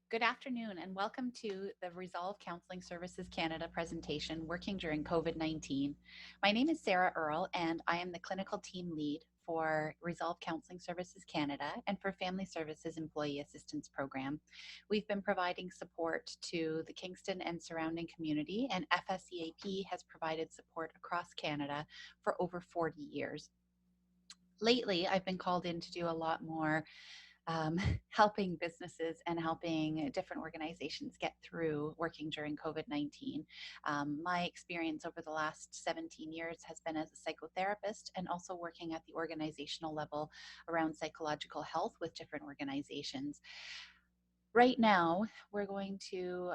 Good afternoon and welcome to the Resolve Counseling Services Canada presentation, Working During COVID-19. My name is Sarah Earle and I am the clinical team lead for Resolve Counseling Services Canada and for Family Services Employee Assistance Program. We've been providing support to the Kingston and surrounding community, and FSEAP has provided support across Canada for over 40 years. Lately, I've been called in to do a lot more helping businesses and helping different organizations get through working during COVID 19. My experience over the last 17 years has been as a psychotherapist and also working at the organizational level around psychological health with different organizations. Right now, we're going to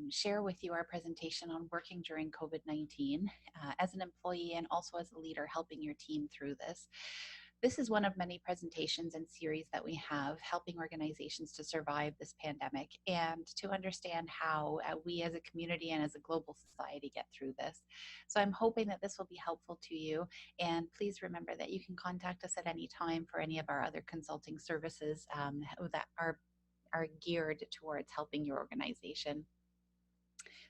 share with you our presentation on working during COVID 19 as an employee and also as a leader, helping your team through this. This is one of many presentations and series that we have helping organizations to survive this pandemic and to understand how we as a community and as a global society get through this. So I'm hoping that this will be helpful to you. And please remember that you can contact us at any time for any of our other consulting services that are geared towards helping your organization.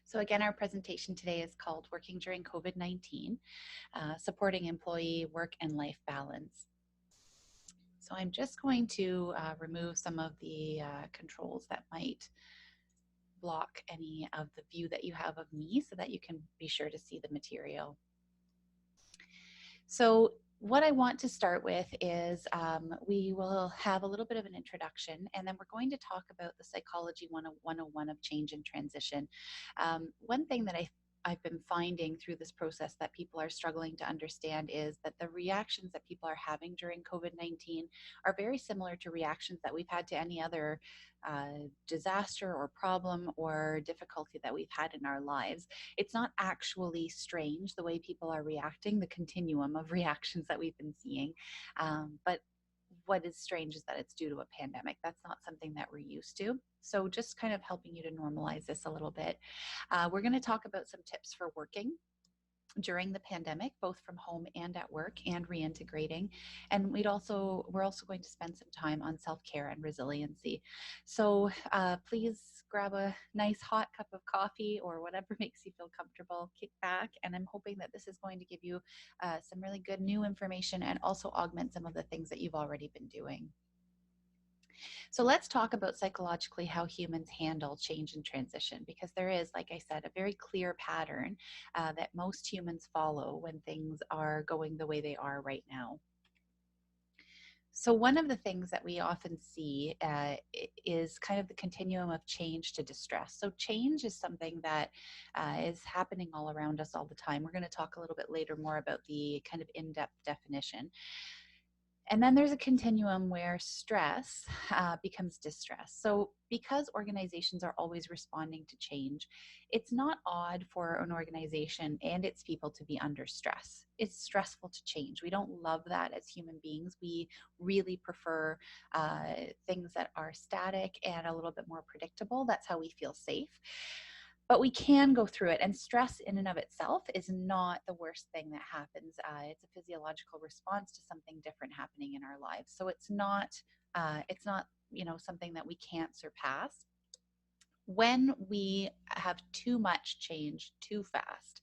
So again, our presentation today is called Working During COVID-19, Supporting Employee Work and Life Balance. So I'm just going to remove some of the controls that might block any of the view that you have of me so that you can be sure to see the material. So what I want to start with is we will have a little bit of an introduction, and then we're going to talk about the Psychology 101 of change and transition. One thing that I've been finding through this process that people are struggling to understand is that the reactions that people are having during COVID-19 are very similar to reactions that we've had to any other disaster or problem or difficulty that we've had in our lives. It's not actually strange the way people are reacting, the continuum of reactions that we've been seeing. But what is strange is that it's due to a pandemic. That's not something that we're used to. So just kind of helping you to normalize this a little bit. We're going to talk about some tips for working during the pandemic, both from home and at work, and reintegrating. And we're also going to spend some time on self-care and resiliency. So please grab a nice hot cup of coffee or whatever makes you feel comfortable, kick back. And I'm hoping that this is going to give you some really good new information and also augment some of the things that you've already been doing. So let's talk about psychologically how humans handle change and transition, because there is, like I said, a very clear pattern that most humans follow when things are going the way they are right now. So one of the things that we often see is kind of the continuum of change to distress. So change is something that is happening all around us all the time. We're going to talk a little bit later more about the kind of in-depth definition. And then there's a continuum where stress becomes distress. So, because organizations are always responding to change, it's not odd for an organization and its people to be under stress. It's stressful to change. We don't love that as human beings. We really prefer things that are static and a little bit more predictable. That's how we feel safe. But we can go through it, and stress in and of itself is not the worst thing that happens. It's a physiological response to something different happening in our lives. So it's not something that we can't surpass. When we have too much change too fast,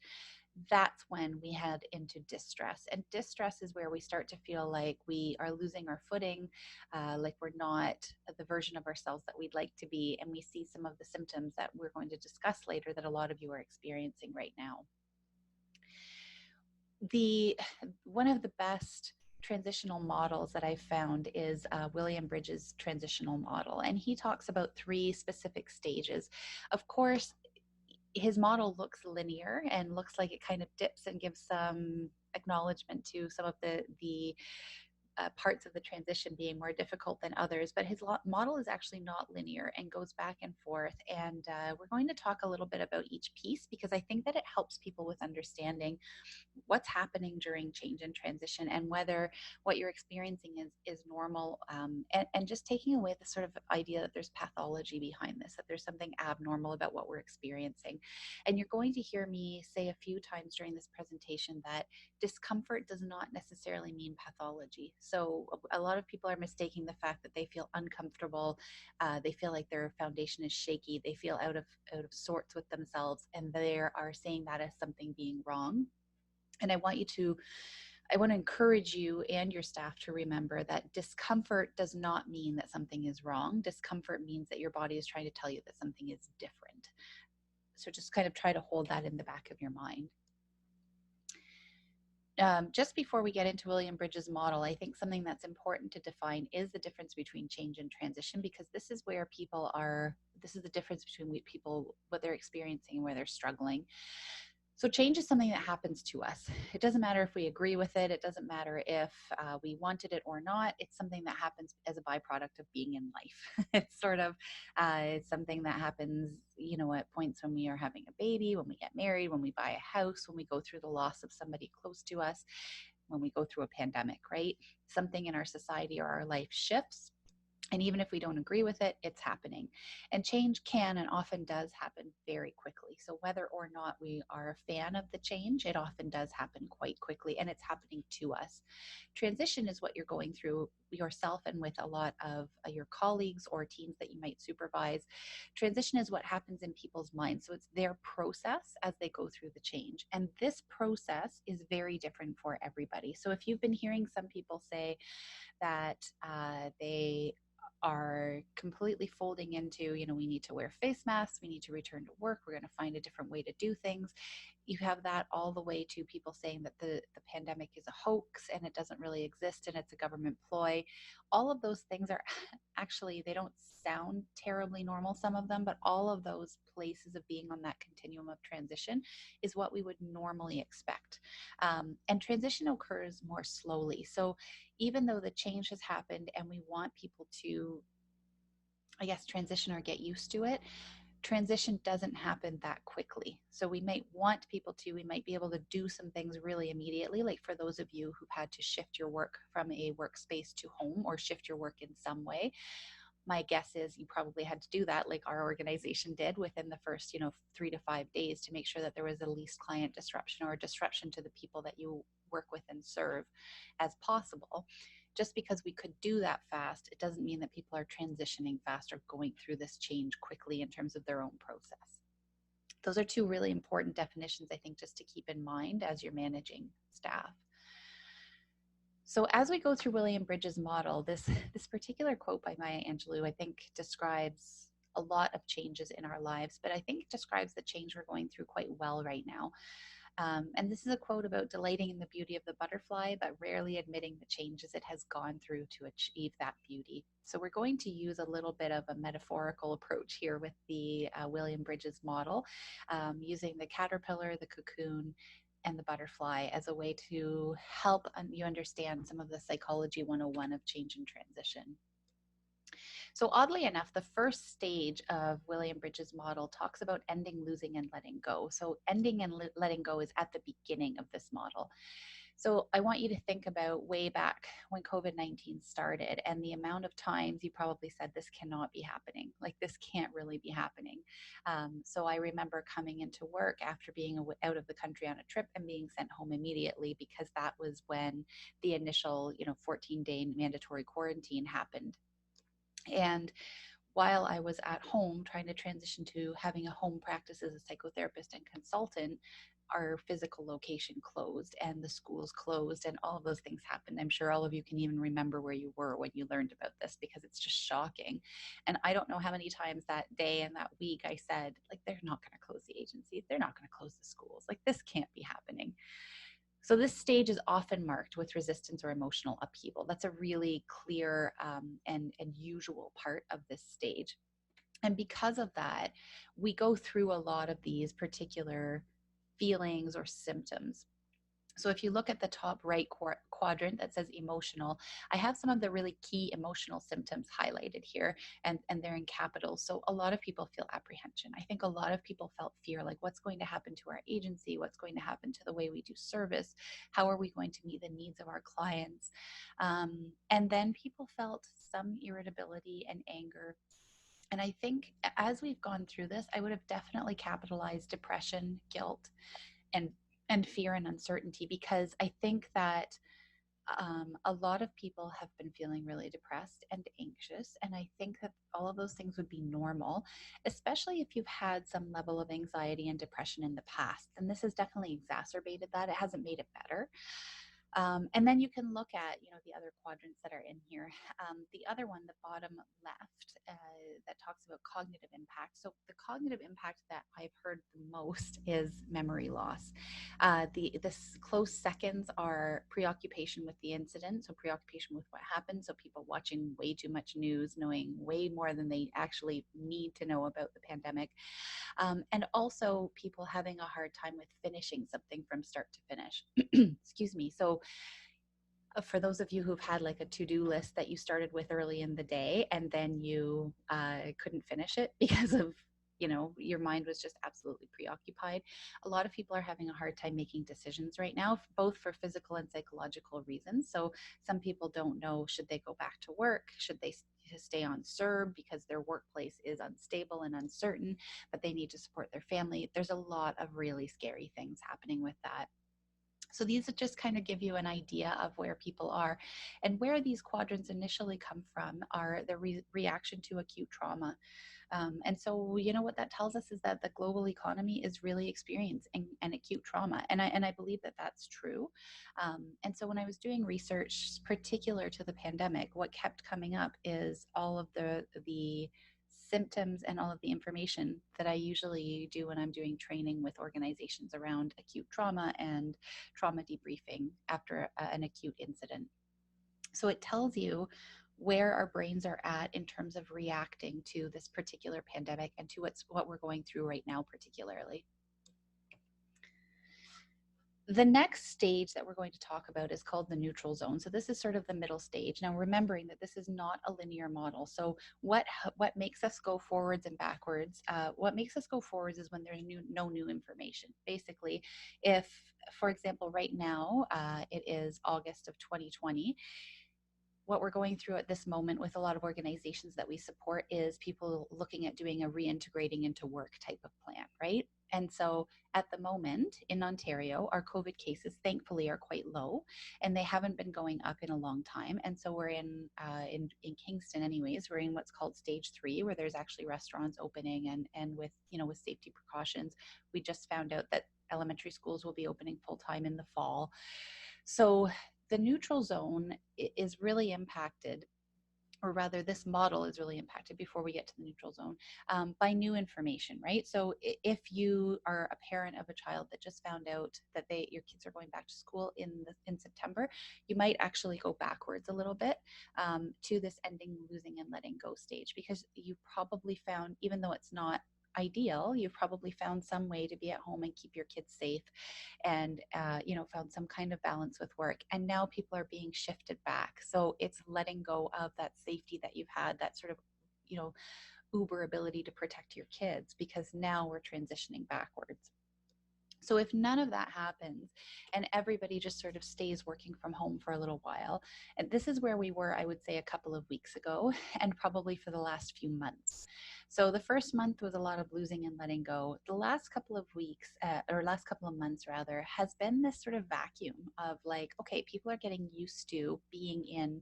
that's when we head into distress. And distress is where we start to feel like we are losing our footing, like we're not the version of ourselves that we'd like to be. And we see some of the symptoms that we're going to discuss later that a lot of you are experiencing right now. One of the best transitional models that I've found is William Bridges' transitional model. And he talks about three specific stages. Of course, his model looks linear and looks like it kind of dips and gives some acknowledgement to some of the parts of the transition being more difficult than others, but his model is actually not linear and goes back and forth. And we're going to talk a little bit about each piece because I think that it helps people with understanding what's happening during change and transition and whether what you're experiencing is normal, and just taking away the sort of idea that there's pathology behind this, that there's something abnormal about what we're experiencing. And you're going to hear me say a few times during this presentation that discomfort does not necessarily mean pathology. So a lot of people are mistaking the fact that they feel uncomfortable, they feel like their foundation is shaky, they feel out of sorts with themselves, and they are saying that as something being wrong. And I want to encourage you and your staff to remember that discomfort does not mean that something is wrong. Discomfort means that your body is trying to tell you that something is different. So just kind of try to hold that in the back of your mind. Just before we get into William Bridges' model, I think something that's important to define is the difference between change and transition, because this is where this is the difference between people, what they're experiencing and where they're struggling. So change is something that happens to us. It doesn't matter if we agree with it. It doesn't matter if we wanted it or not. It's something that happens as a byproduct of being in life. It's sort of it's something that happens, at points when we are having a baby, when we get married, when we buy a house, when we go through the loss of somebody close to us, when we go through a pandemic, right? Something in our society or our life shifts. And even if we don't agree with it, it's happening. And change can and often does happen very quickly. So whether or not we are a fan of the change, it often does happen quite quickly, and it's happening to us. Transition is what you're going through yourself and with a lot of your colleagues or teams that you might supervise. Transition is what happens in people's minds. So it's their process as they go through the change. And this process is very different for everybody. So if you've been hearing some people say that they are completely folding into, we need to wear face masks, we need to return to work, we're going to find a different way to do things. You have that all the way to people saying that the pandemic is a hoax and it doesn't really exist and it's a government ploy. All of those things are actually, they don't sound terribly normal, some of them, but all of those places of being on that continuum of transition is what we would normally expect. And transition occurs more slowly. So even though the change has happened and we want people to, I guess, transition or get used to it, transition doesn't happen that quickly. So we might want people to, we might be able to do some things really immediately. Like for those of you who've had to shift your work from a workspace to home or shift your work in some way, my guess is you probably had to do that like our organization did within the first 3 to 5 days to make sure that there was the least client disruption or disruption to the people that you work with and serve as possible. Just because we could do that fast, it doesn't mean that people are transitioning fast or going through this change quickly in terms of their own process. Those are two really important definitions, I think, just to keep in mind as you're managing staff. So as we go through William Bridges' model, this particular quote by Maya Angelou, I think, describes a lot of changes in our lives, but I think it describes the change we're going through quite well right now. And this is a quote about delighting in the beauty of the butterfly, but rarely admitting the changes it has gone through to achieve that beauty. So we're going to use a little bit of a metaphorical approach here with the William Bridges model, using the caterpillar, the cocoon, and the butterfly as a way to help you understand some of the psychology 101 of change and transition. So oddly enough, the first stage of William Bridges' model talks about ending, losing, and letting go. So ending and letting go is at the beginning of this model. So I want you to think about way back when COVID-19 started and the amount of times you probably said, this cannot be happening. Like this can't really be happening. So I remember coming into work after being out of the country on a trip and being sent home immediately because that was when the initial, 14-day mandatory quarantine happened. And while I was at home trying to transition to having a home practice as a psychotherapist and consultant, our physical location closed and the schools closed and all of those things happened. I'm sure all of you can even remember where you were when you learned about this because it's just shocking. And I don't know how many times that day and that week I said, like, they're not going to close the agencies. They're not going to close the schools. Like, this can't be happening. So this stage is often marked with resistance or emotional upheaval. That's a really clear and usual part of this stage. And because of that, we go through a lot of these particular feelings or symptoms. So if you look at the top right quadrant that says emotional, I have some of the really key emotional symptoms highlighted here, and they're in capitals. So a lot of people feel apprehension. I think a lot of people felt fear, like what's going to happen to our agency? What's going to happen to the way we do service? How are we going to meet the needs of our clients? And then people felt some irritability and anger. And I think as we've gone through this, I would have definitely capitalized depression, guilt, and fear and uncertainty, because I think that a lot of people have been feeling really depressed and anxious. And I think that all of those things would be normal, especially if you've had some level of anxiety and depression in the past. And this has definitely exacerbated that. It hasn't made it better. And then you can look at, the other quadrants that are in here. The other one, the bottom left, that talks about cognitive impact. So the cognitive impact that I've heard the most is memory loss. The close seconds are preoccupation with the incident, so preoccupation with what happened. So people watching way too much news, knowing way more than they actually need to know about the pandemic, and also people having a hard time with finishing something from start to finish. Excuse me. So for those of you who've had like a to-do list that you started with early in the day and then you couldn't finish it because of your mind was just absolutely preoccupied, a lot of people are having a hard time making decisions right now, both for physical and psychological reasons. So some people don't know, should they go back to work, should they stay on CERB because their workplace is unstable and uncertain, but they need to support their family. There's a lot of really scary things happening with that. So these just kind of give you an idea of where people are, and where these quadrants initially come from are the reaction to acute trauma. And so, what that tells us is that the global economy is really experiencing an acute trauma, and I believe that that's true. And so, when I was doing research particular to the pandemic, what kept coming up is all of the symptoms and all of the information that I usually do when I'm doing training with organizations around acute trauma and trauma debriefing after an acute incident. So it tells you where our brains are at in terms of reacting to this particular pandemic and to what we're going through right now, particularly. The next stage that we're going to talk about is called the neutral zone. So this is sort of the middle stage. Now, remembering that this is not a linear model. So what makes us go forwards and backwards? What makes us go forwards is when there's no new information. Basically, if, for example, right now it is August of 2020, what we're going through at this moment with a lot of organizations that we support is people looking at doing a reintegrating into work type of plan, right? And so at the moment in Ontario, our COVID cases thankfully are quite low, and they haven't been going up in a long time. And so we're in Kingston, anyways. We're in what's called stage 3, where there's actually restaurants opening and with with safety precautions. We just found out that elementary schools will be opening full time in the fall. So the neutral zone is really impacted, or rather this model is really impacted before we get to the neutral zone, by new information, right? So if you are a parent of a child that just found out that your kids are going back to school in September, you might actually go backwards a little bit to this ending, losing, and letting go stage, because you probably found, even though it's not ideal, you've probably found some way to be at home and keep your kids safe, and found some kind of balance with work, and now people are being shifted back. So it's letting go of that safety that you've had, that sort of uber ability to protect your kids, because now we're transitioning backwards. So if none of that happens and everybody just sort of stays working from home for a little while, and this is where we were, I would say, a couple of weeks ago, and probably for the last few months. So the first month was a lot of losing and letting go. The last couple of weeks, or last couple of months rather, has been this sort of vacuum of like, okay, people are getting used to being in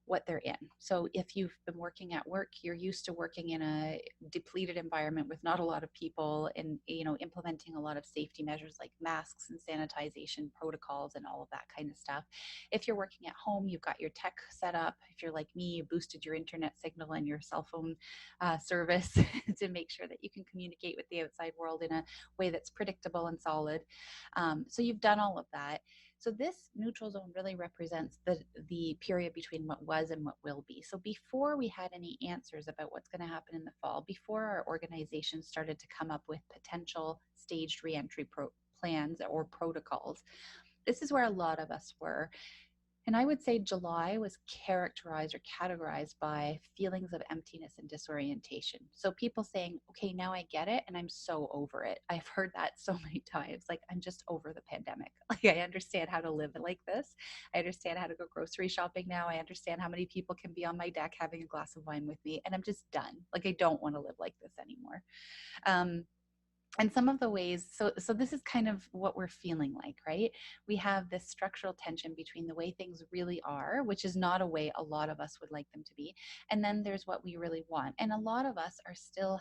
what they're in. So if you've been working at work, you're used to working in a depleted environment with not a lot of people, and implementing a lot of safety measures like masks and sanitization protocols and all of that kind of stuff. If you're working at home, you've got your tech set up. If you're like me, you boosted your internet signal and your cell phone service to make sure that you can communicate with the outside world in a way that's predictable and solid. So you've done all of that. So this neutral zone really represents the period between what was and what will be. So before we had any answers about what's going to happen in the fall, before our organization started to come up with potential staged reentry plans or protocols, this is where a lot of us were. And I would say July was characterized or categorized by feelings of emptiness and disorientation. So people saying, okay, now I get it and I'm so over it. I've heard that so many times. Like, I'm just over the pandemic. Like, I understand how to live like this. I understand how to go grocery shopping now. I understand how many people can be on my deck having a glass of wine with me. And I'm just done. Like, I don't want to live like this anymore. And some of the ways, so this is kind of what we're feeling like, right? We have this structural tension between the way things really are, which is not a way a lot of us would like them to be, and then there's what we really want. And a lot of us are still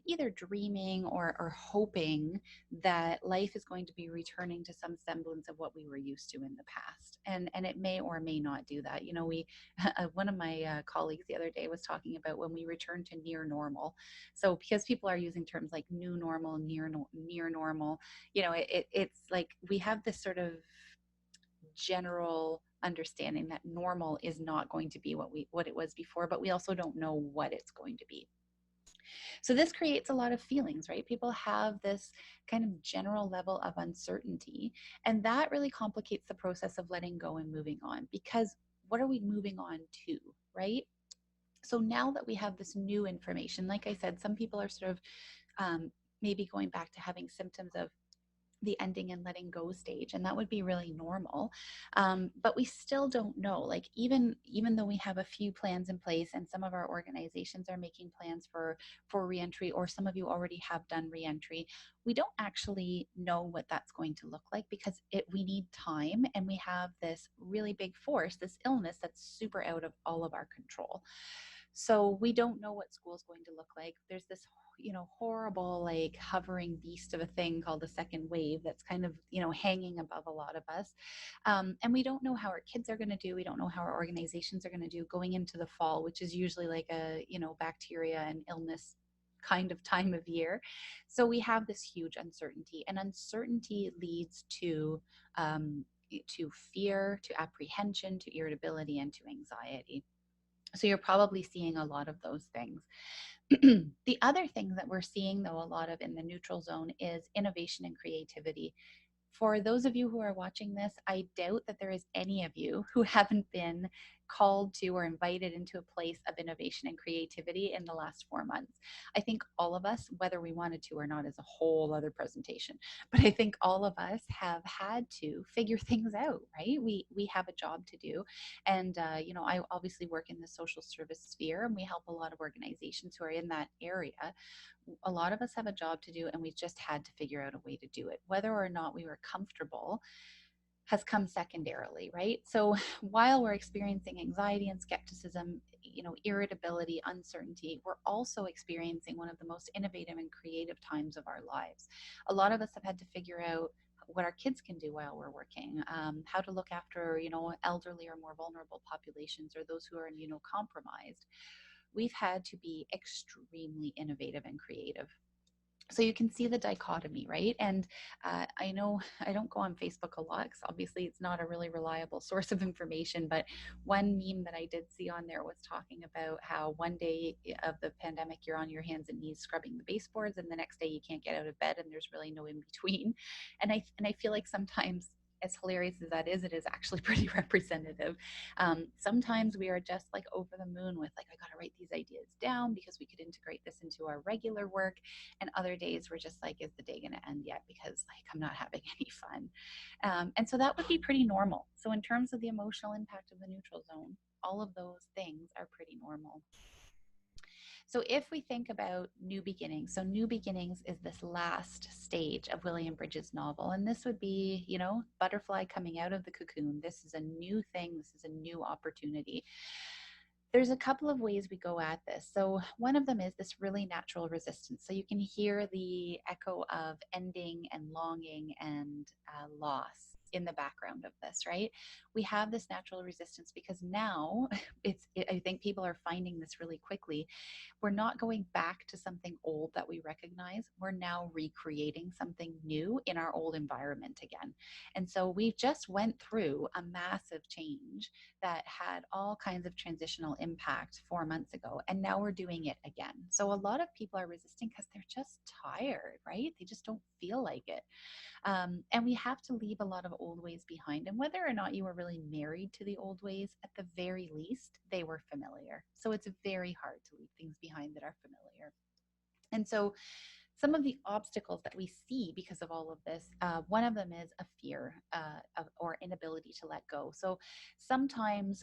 either dreaming or hoping that life is going to be returning to some semblance of what we were used to in the past, and it may or may not do that. We one of my colleagues the other day was talking about when we return to near normal. So because people are using terms like new normal, near normal, it's like we have this sort of general understanding that normal is not going to be what it was before, but we also don't know what it's going to be. So this creates a lot of feelings, right? People have this kind of general level of uncertainty, and that really complicates the process of letting go and moving on, because what are we moving on to, right? So now that we have this new information, like I said, some people are sort of maybe going back to having symptoms of the ending and letting go stage, and that would be really normal. But we still don't know, like, even though we have a few plans in place, and some of our organizations are making plans for reentry, or some of you already have done reentry, we don't actually know what that's going to look like, because we need time, and we have this really big force, this illness that's super out of all of our control. So we don't know what school is going to look like. There's this, horrible, like, hovering beast of a thing called the second wave that's kind of, hanging above a lot of us. And we don't know how our kids are going to do. We don't know how our organizations are going to do going into the fall, which is usually like a, bacteria and illness kind of time of year. So we have this huge uncertainty, and uncertainty leads to fear, to apprehension, to irritability, and to anxiety. So you're probably seeing a lot of those things. The other thing that we're seeing, though, a lot of in the neutral zone is innovation and creativity. For those of you who are watching this, I doubt that there is any of you who haven't been called to or invited into a place of innovation and creativity in the last 4 months. I think all of us, whether we wanted to or not, is a whole other presentation. But I think all of us have had to figure things out, right? We have a job to do, and I obviously work in the social service sphere, and we help a lot of organizations who are in that area. A lot of us have a job to do, and we just had to figure out a way to do it. Whether or not we were comfortable has come secondarily, right? So while we're experiencing anxiety and skepticism, irritability, uncertainty, we're also experiencing one of the most innovative and creative times of our lives. A lot of us have had to figure out what our kids can do while we're working, how to look after, elderly or more vulnerable populations, or those who are immunocompromised. We've had to be extremely innovative and creative. So you can see the dichotomy, right? And I know I don't go on Facebook a lot, because obviously it's not a really reliable source of information, but one meme that I did see on there was talking about how one day of the pandemic you're on your hands and knees scrubbing the baseboards, and the next day you can't get out of bed, and there's really no in between. And I feel like sometimes, as hilarious as that is, it is actually pretty representative. Sometimes we are just like over the moon with, like, I got to write these ideas down because we could integrate this into our regular work. And other days we're just like, is the day going to end yet? Because, like, I'm not having any fun. And so that would be pretty normal. So in terms of the emotional impact of the neutral zone, all of those things are pretty normal. So if we think about New Beginnings, so New Beginnings is this last stage of William Bridges' novel. And this would be, butterfly coming out of the cocoon. This is a new thing. This is a new opportunity. There's a couple of ways we go at this. So one of them is this really natural resistance. So you can hear the echo of ending and longing and loss in the background of this, right? We have this natural resistance because now I think people are finding this really quickly. We're not going back to something old that we recognize. We're now recreating something new in our old environment again. And so we just went through a massive change that had all kinds of transitional impact 4 months ago, and now we're doing it again. So a lot of people are resisting because they're just tired, right? They just don't feel like it. And we have to leave a lot of old ways behind. And whether or not you were really married to the old ways, at the very least, they were familiar. So it's very hard to leave things behind that are familiar. And so some of the obstacles that we see because of all of this, one of them is a fear or inability to let go. So sometimes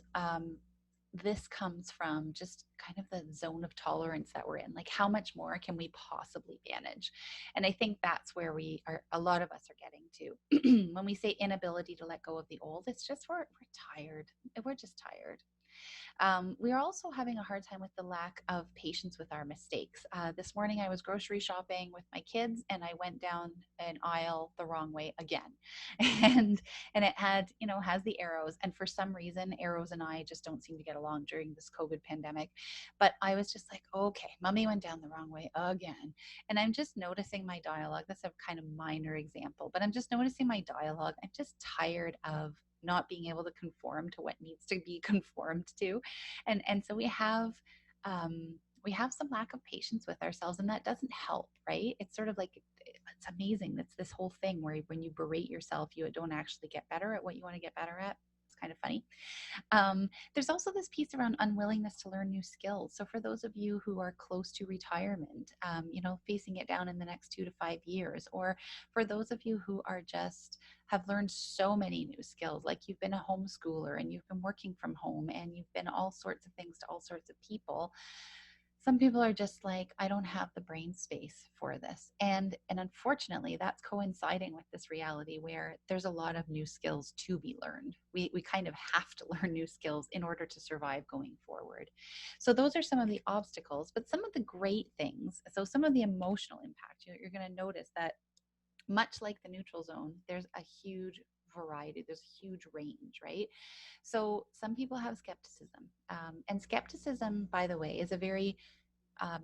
this comes from just kind of the zone of tolerance that we're in. Like, how much more can we possibly manage? And I think that's where we are, a lot of us are getting to. When we say inability to let go of the old, it's just we're tired. We're just tired. We are also having a hard time with the lack of patience with our mistakes. This morning, I was grocery shopping with my kids, and I went down an aisle the wrong way again, and it had, has the arrows, and for some reason, arrows and I just don't seem to get along during this COVID pandemic. But I was just like, okay, mommy went down the wrong way again, and I'm just noticing my dialogue. That's a kind of minor example, but I'm just noticing my dialogue. I'm just tired of not being able to conform to what needs to be conformed to, and so we have some lack of patience with ourselves, and that doesn't help, right? It's sort of like, it's amazing, that's this whole thing where when you berate yourself, you don't actually get better at what you want to get better at. It's kind of funny. There's also this piece around unwillingness to learn new skills. So for those of you who are close to retirement, facing it down in the next 2 to 5 years, or for those of you who are just have learned so many new skills, like you've been a homeschooler and you've been working from home and you've been all sorts of things to all sorts of people. Some people are just like, I don't have the brain space for this, and unfortunately that's coinciding with this reality where there's a lot of new skills to be learned. We kind of have to learn new skills in order to survive going forward. So those are some of the obstacles, but some of the great things. So some of the emotional impact, you're going to notice that much like the neutral zone, there's a huge variety, there's a huge range, right? So some people have skepticism, and skepticism, by the way, is a very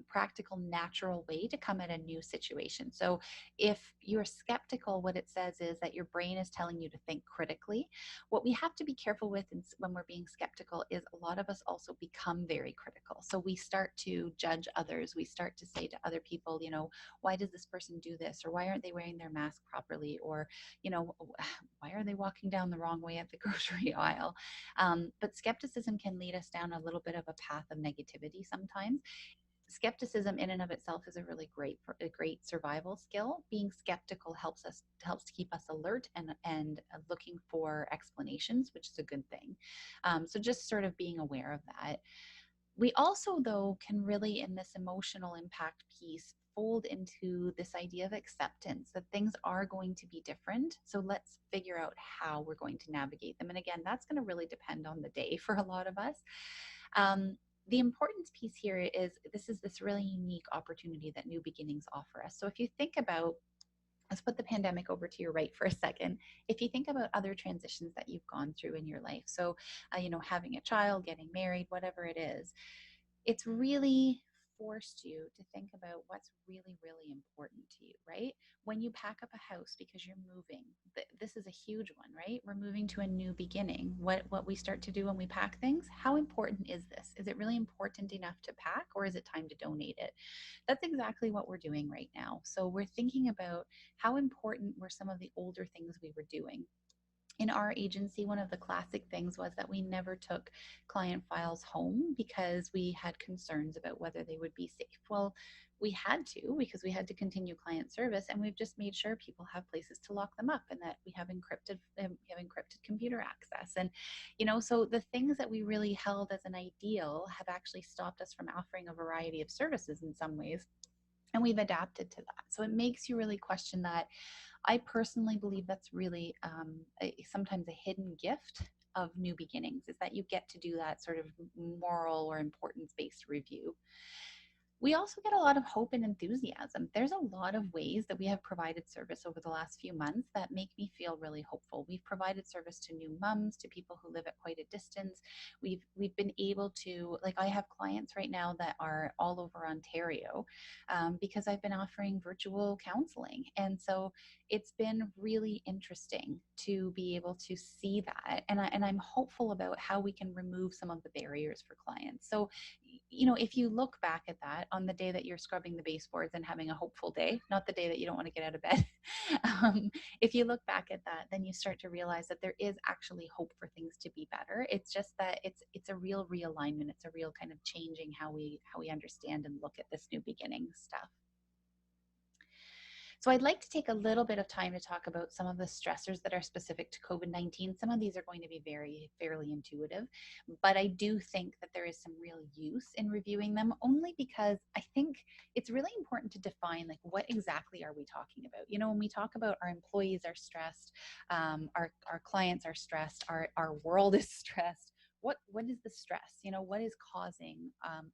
practical, natural way to come at a new situation. So if you're skeptical, what it says is that your brain is telling you to think critically. What we have to be careful with when we're being skeptical is a lot of us also become very critical. So we start to judge others. We start to say to other people, why does this person do this? Or why aren't they wearing their mask properly? Or, why are they walking down the wrong way at the grocery aisle? But skepticism can lead us down a little bit of a path of negativity sometimes. Skepticism in and of itself is a great survival skill. Being skeptical helps to keep us alert and looking for explanations, which is a good thing. So just sort of being aware of that. We also, though, can really, in this emotional impact piece, fold into this idea of acceptance that things are going to be different. So let's figure out how we're going to navigate them. And again, that's going to really depend on the day for a lot of us. Um, the importance piece here is this really unique opportunity that new beginnings offer us. So if you think about, let's put the pandemic over to your right for a second. If you think about other transitions that you've gone through in your life, so having a child, getting married, whatever it is, it's really forced you to think about what's really, really important to you, right? When you pack up a house because you're moving, this is a huge one, right? We're moving to a new beginning. What we start to do when we pack things, how important is this? Is it really important enough to pack, or is it time to donate it? That's exactly what we're doing right now. So we're thinking about how important were some of the older things we were doing. In our agency, one of the classic things was that we never took client files home because we had concerns about whether they would be safe. Well, we had to, because we had to continue client service, and we've just made sure people have places to lock them up, and that we have encrypted computer access. And so the things that we really held as an ideal have actually stopped us from offering a variety of services in some ways, and we've adapted to that. So it makes you really question that. I personally believe that's really sometimes a hidden gift of new beginnings, is that you get to do that sort of moral or importance based review. We also get a lot of hope and enthusiasm. There's a lot of ways that we have provided service over the last few months that make me feel really hopeful. We've provided service to new moms, to people who live at quite a distance. We've been able to, like, I have clients right now that are all over Ontario, because I've been offering virtual counseling, and so it's been really interesting to be able to see that, and I'm hopeful about how we can remove some of the barriers for clients. So if you look back at that on the day that you're scrubbing the baseboards and having a hopeful day, not the day that you don't want to get out of bed, if you look back at that, then you start to realize that there is actually hope for things to be better. It's just that it's a real realignment. It's a real kind of changing how we understand and look at this new beginning stuff. So I'd like to take a little bit of time to talk about some of the stressors that are specific to COVID-19. Some of these are going to be fairly intuitive, but I do think that there is some real use in reviewing them, only because I think it's really important to define, like, what exactly are we talking about? You know, when we talk about our employees are stressed, our clients are stressed, our world is stressed. What is the stress? You know, what is causing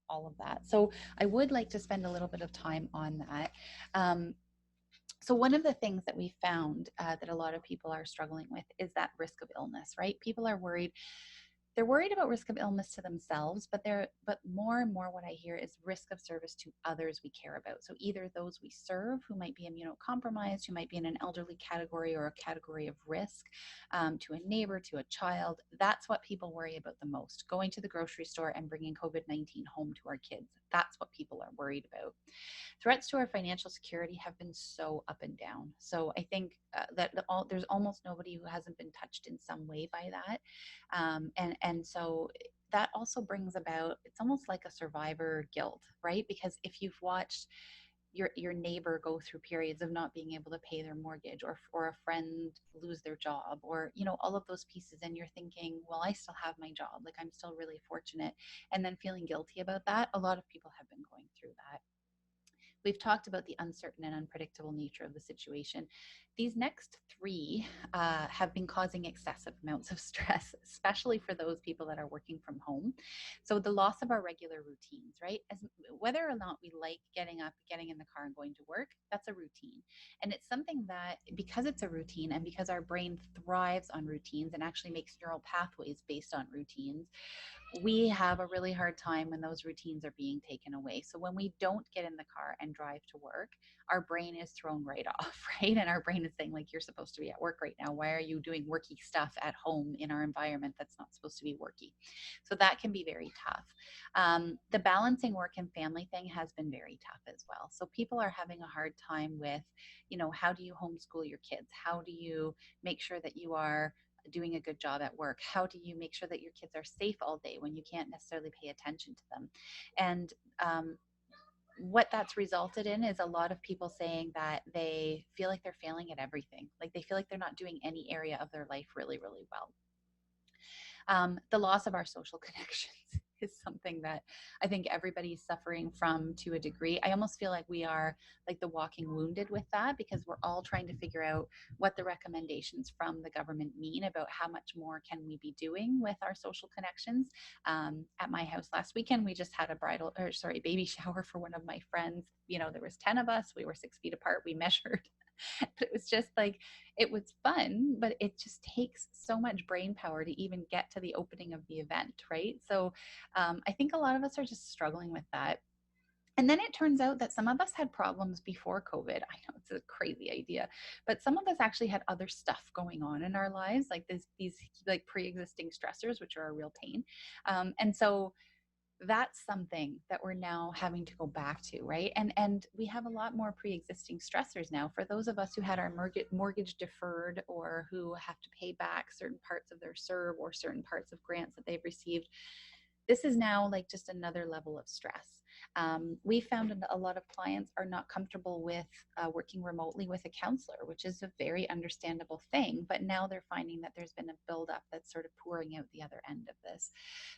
all of that? So I would like to spend a little bit of time on that. Um, so one of the things that we found that a lot of people are struggling with is that risk of illness, right? People are worried. They're worried about risk of illness to themselves, but more and more what I hear is risk of service to others we care about. So either those we serve who might be immunocompromised, who might be in an elderly category or a category of risk, to a neighbor, to a child. That's what people worry about the most. Going to the grocery store and bringing COVID-19 home to our kids. That's what people are worried about. Threats to our financial security have been so up and down. So I think there's almost nobody who hasn't been touched in some way by that, and so that also brings about, it's almost like a survivor guilt, right? Because if you've watched your neighbor go through periods of not being able to pay their mortgage, or a friend lose their job, or all of those pieces, and you're thinking, well, I still have my job, like I'm still really fortunate, and then feeling guilty about that. A lot of people have been going through that. We've talked about the uncertain and unpredictable nature of the situation. These next three have been causing excessive amounts of stress, especially for those people that are working from home. So the loss of our regular routines, right? Whether or not we like getting up, getting in the car and going to work, that's a routine. And it's something that, because it's a routine and because our brain thrives on routines and actually makes neural pathways based on routines, we have a really hard time when those routines are being taken away. So when we don't get in the car and drive to work, our brain is thrown right off, right? And our brain is saying, like, you're supposed to be at work right now. Why are you doing worky stuff at home in our environment that's not supposed to be worky? So that can be very tough. The balancing work and family thing has been very tough as well. So people are having a hard time with, how do you homeschool your kids? How do you make sure that you are doing a good job at work? How do you make sure that your kids are safe all day when you can't necessarily pay attention to them? And what that's resulted in is a lot of people saying that they feel like they're failing at everything. Like they feel like they're not doing any area of their life really, really well. The loss of our social connections is something that I think everybody's suffering from to a degree. I almost feel like we are like the walking wounded with that, because we're all trying to figure out what the recommendations from the government mean about how much more can we be doing with our social connections. At my house last weekend, we just had a baby shower for one of my friends. There was 10 of us. We were 6 feet apart. We measured. But it was just like, it was fun, but it just takes so much brain power to even get to the opening of the event, right? So I think a lot of us are just struggling with that. And then it turns out that some of us had problems before COVID. I know it's a crazy idea, but some of us actually had other stuff going on in our lives, like these like pre-existing stressors, which are a real pain. And so that's something that we're now having to go back to, right? And we have a lot more pre-existing stressors now. For those of us who had our mortgage deferred, or who have to pay back certain parts of their CERB or certain parts of grants that they've received, this is now like just another level of stress. We found that a lot of clients are not comfortable with working remotely with a counselor, which is a very understandable thing. But now they're finding that there's been a buildup that's sort of pouring out the other end of this.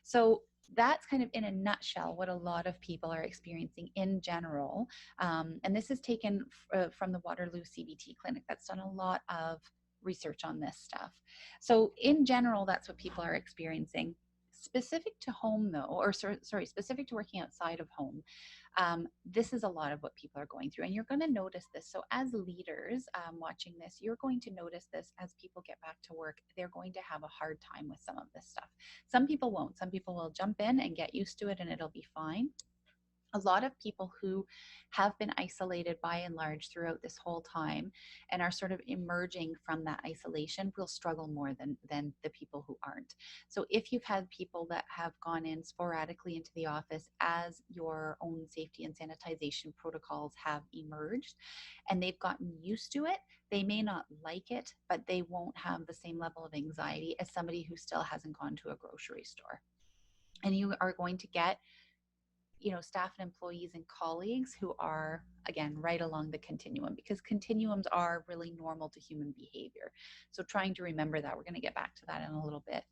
So that's kind of in a nutshell what a lot of people are experiencing in general. And this is taken from the Waterloo CBT clinic that's done a lot of research on this stuff. So in general, that's what people are experiencing. Specific to home, though, or sorry, specific to working outside of home, this is a lot of what people are going through. And you're going to notice this. So, as leaders watching this, you're going to notice this as people get back to work. They're going to have a hard time with some of this stuff. Some people won't. Some people will jump in and get used to it, and it'll be fine. A lot of people who have been isolated by and large throughout this whole time and are sort of emerging from that isolation will struggle more than the people who aren't. So if you've had people that have gone in sporadically into the office as your own safety and sanitization protocols have emerged, and they've gotten used to it, they may not like it, but they won't have the same level of anxiety as somebody who still hasn't gone to a grocery store. And you are going to get staff and employees and colleagues who are, again, right along the continuum, because continuums are really normal to human behavior. So trying to remember that. We're going to get back to that in a little bit.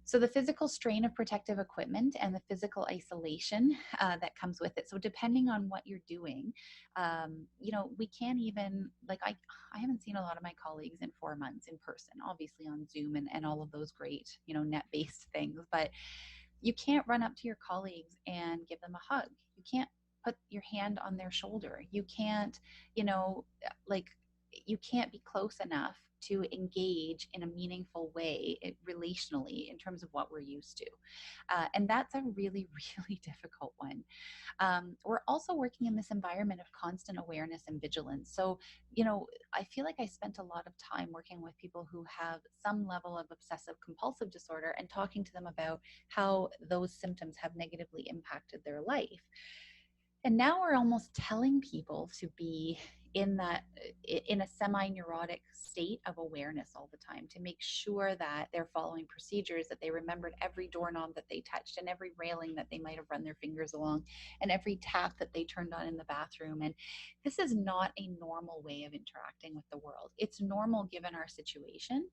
So the physical strain of protective equipment and the physical isolation that comes with it. So depending on what you're doing, we can't even, like, I haven't seen a lot of my colleagues in 4 months in person, obviously on Zoom and all of those great, net-based things, but you can't run up to your colleagues and give them a hug. You can't put your hand on their shoulder. You can't, like, you can't be close enough to engage in a meaningful way relationally in terms of what we're used to. And that's a really, really difficult one. We're also working in this environment of constant awareness and vigilance. So, I feel like I spent a lot of time working with people who have some level of obsessive compulsive disorder and talking to them about how those symptoms have negatively impacted their life. And now we're almost telling people to be in a semi-neurotic state of awareness all the time, to make sure that they're following procedures, that they remembered every doorknob that they touched and every railing that they might have run their fingers along and every tap that they turned on in the bathroom. And this is not a normal way of interacting with the world. It's normal given our situation.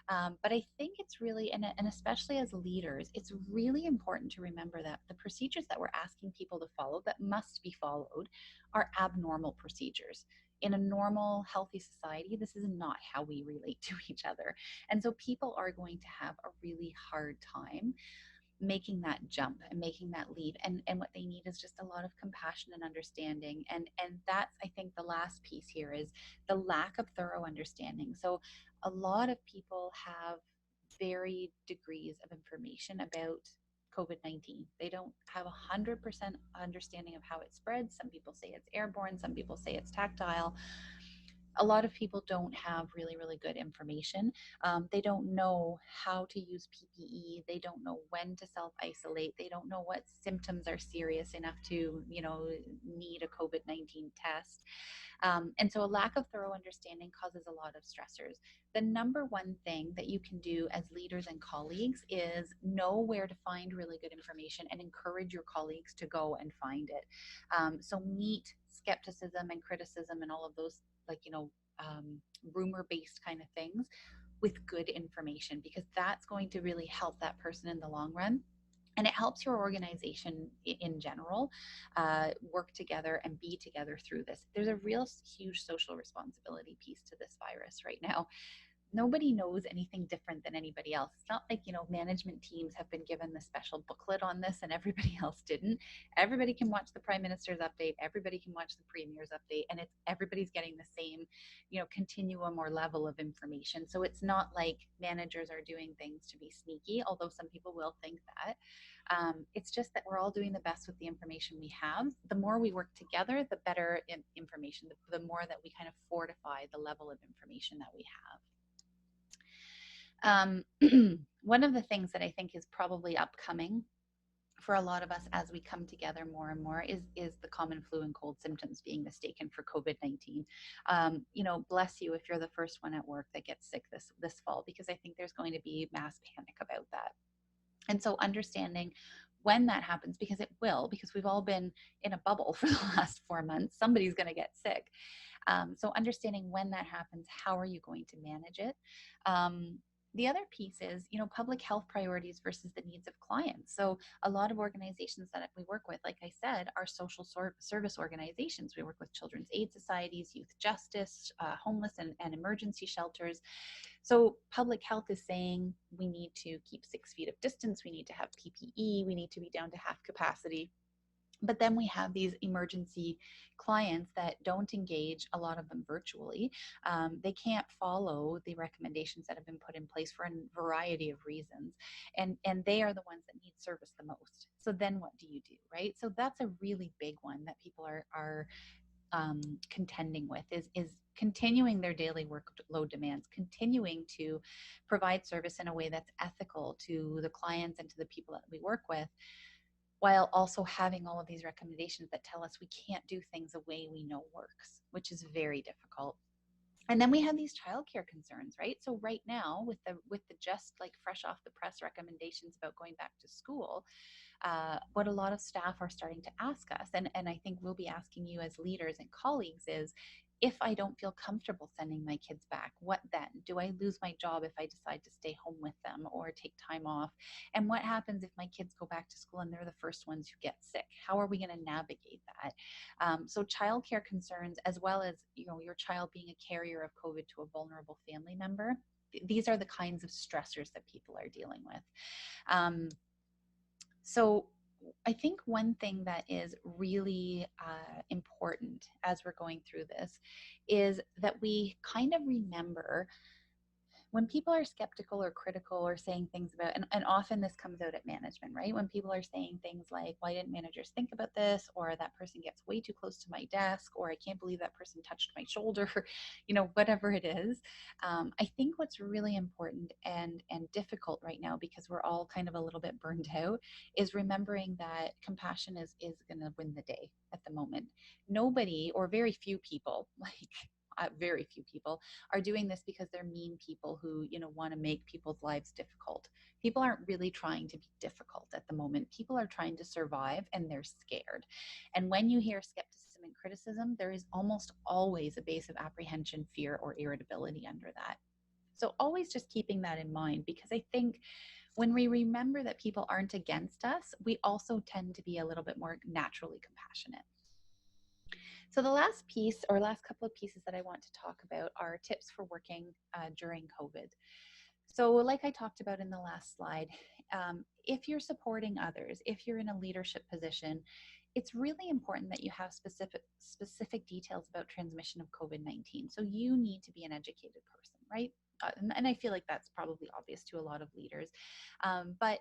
But I think it's really, and especially as leaders, it's really important to remember that the procedures that we're asking people to follow that must be followed are abnormal procedures. In a normal, healthy society, this is not how we relate to each other. And so people are going to have a really hard time making that jump and making that leap, and what they need is just a lot of compassion and understanding. And that's, I think, the last piece here is the lack of thorough understanding. So a lot of people have varied degrees of information about COVID-19. They don't have 100% understanding of how it spreads. Some people say it's airborne, some people say it's tactile. A lot of people don't have really, really good information. They don't know how to use PPE. They don't know when to self-isolate. They don't know what symptoms are serious enough to, need a COVID-19 test. And so a lack of thorough understanding causes a lot of stressors. The number one thing that you can do as leaders and colleagues is know where to find really good information and encourage your colleagues to go and find it. So meet skepticism and criticism and all of those, like, rumor-based kind of things with good information, because that's going to really help that person in the long run. And it helps your organization in general work together and be together through this. There's a real huge social responsibility piece to this virus right now. Nobody knows anything different than anybody else. It's not like, management teams have been given the special booklet on this and everybody else didn't. Everybody can watch the prime minister's update. Everybody can watch the premier's update, and everybody's getting the same, continuum or level of information. So it's not like managers are doing things to be sneaky, although some people will think that. It's just that we're all doing the best with the information we have. The more we work together, the better information, the more that we kind of fortify the level of information that we have. One of the things that I think is probably upcoming for a lot of us as we come together more and more is the common flu and cold symptoms being mistaken for COVID-19. Bless you if you're the first one at work that gets sick this fall, because I think there's going to be mass panic about that. And so understanding when that happens, because it will, because we've all been in a bubble for the last 4 months, somebody's going to get sick. So understanding when that happens, how are you going to manage it? The other piece is, public health priorities versus the needs of clients. So a lot of organizations that we work with, like I said, are social service organizations. We work with children's aid societies, youth justice, homeless and emergency shelters. So public health is saying we need to keep 6 feet of distance, we need to have PPE, we need to be down to half capacity. But then we have these emergency clients that don't engage, a lot of them virtually. They can't follow the recommendations that have been put in place for a variety of reasons. And they are the ones that need service the most. So then what do you do, right? So that's a really big one that people are contending with is continuing their daily workload demands, continuing to provide service in a way that's ethical to the clients and to the people that we work with, while also having all of these recommendations that tell us we can't do things the way we know works, which is very difficult. And then we have these childcare concerns, right? So right now, with the just like fresh off the press recommendations about going back to school, what a lot of staff are starting to ask us, and I think we'll be asking you as leaders and colleagues is, if I don't feel comfortable sending my kids back, what then? Do I lose my job if I decide to stay home with them or take time off? And what happens if my kids go back to school and they're the first ones who get sick? How are we going to navigate that? So childcare concerns, as well as your child being a carrier of COVID to a vulnerable family member, these are the kinds of stressors that people are dealing with. So I think one thing that is really important as we're going through this is that we kind of remember when people are skeptical or critical or saying things about, and often this comes out at management, right? When people are saying things like, why didn't managers think about this? Or that person gets way too close to my desk, or I can't believe that person touched my shoulder, whatever it is. I think what's really important and difficult right now, because we're all kind of a little bit burned out, is remembering that compassion is going to win the day at the moment. Nobody, or very few people, very few people are doing this because they're mean people who want to make people's lives difficult. People aren't really trying to be difficult at the moment. People are trying to survive, and they're scared. And when you hear skepticism and criticism, there is almost always a base of apprehension, fear, or irritability under that. So always just keeping that in mind, because I think when we remember that people aren't against us, we also tend to be a little bit more naturally compassionate. So the last piece, or last couple of pieces that I want to talk about, are tips for working during COVID. So like I talked about in the last slide, if you're supporting others, if you're in a leadership position, it's really important that you have specific details about transmission of COVID-19. So you need to be an educated person, right? And I feel like that's probably obvious to a lot of leaders. But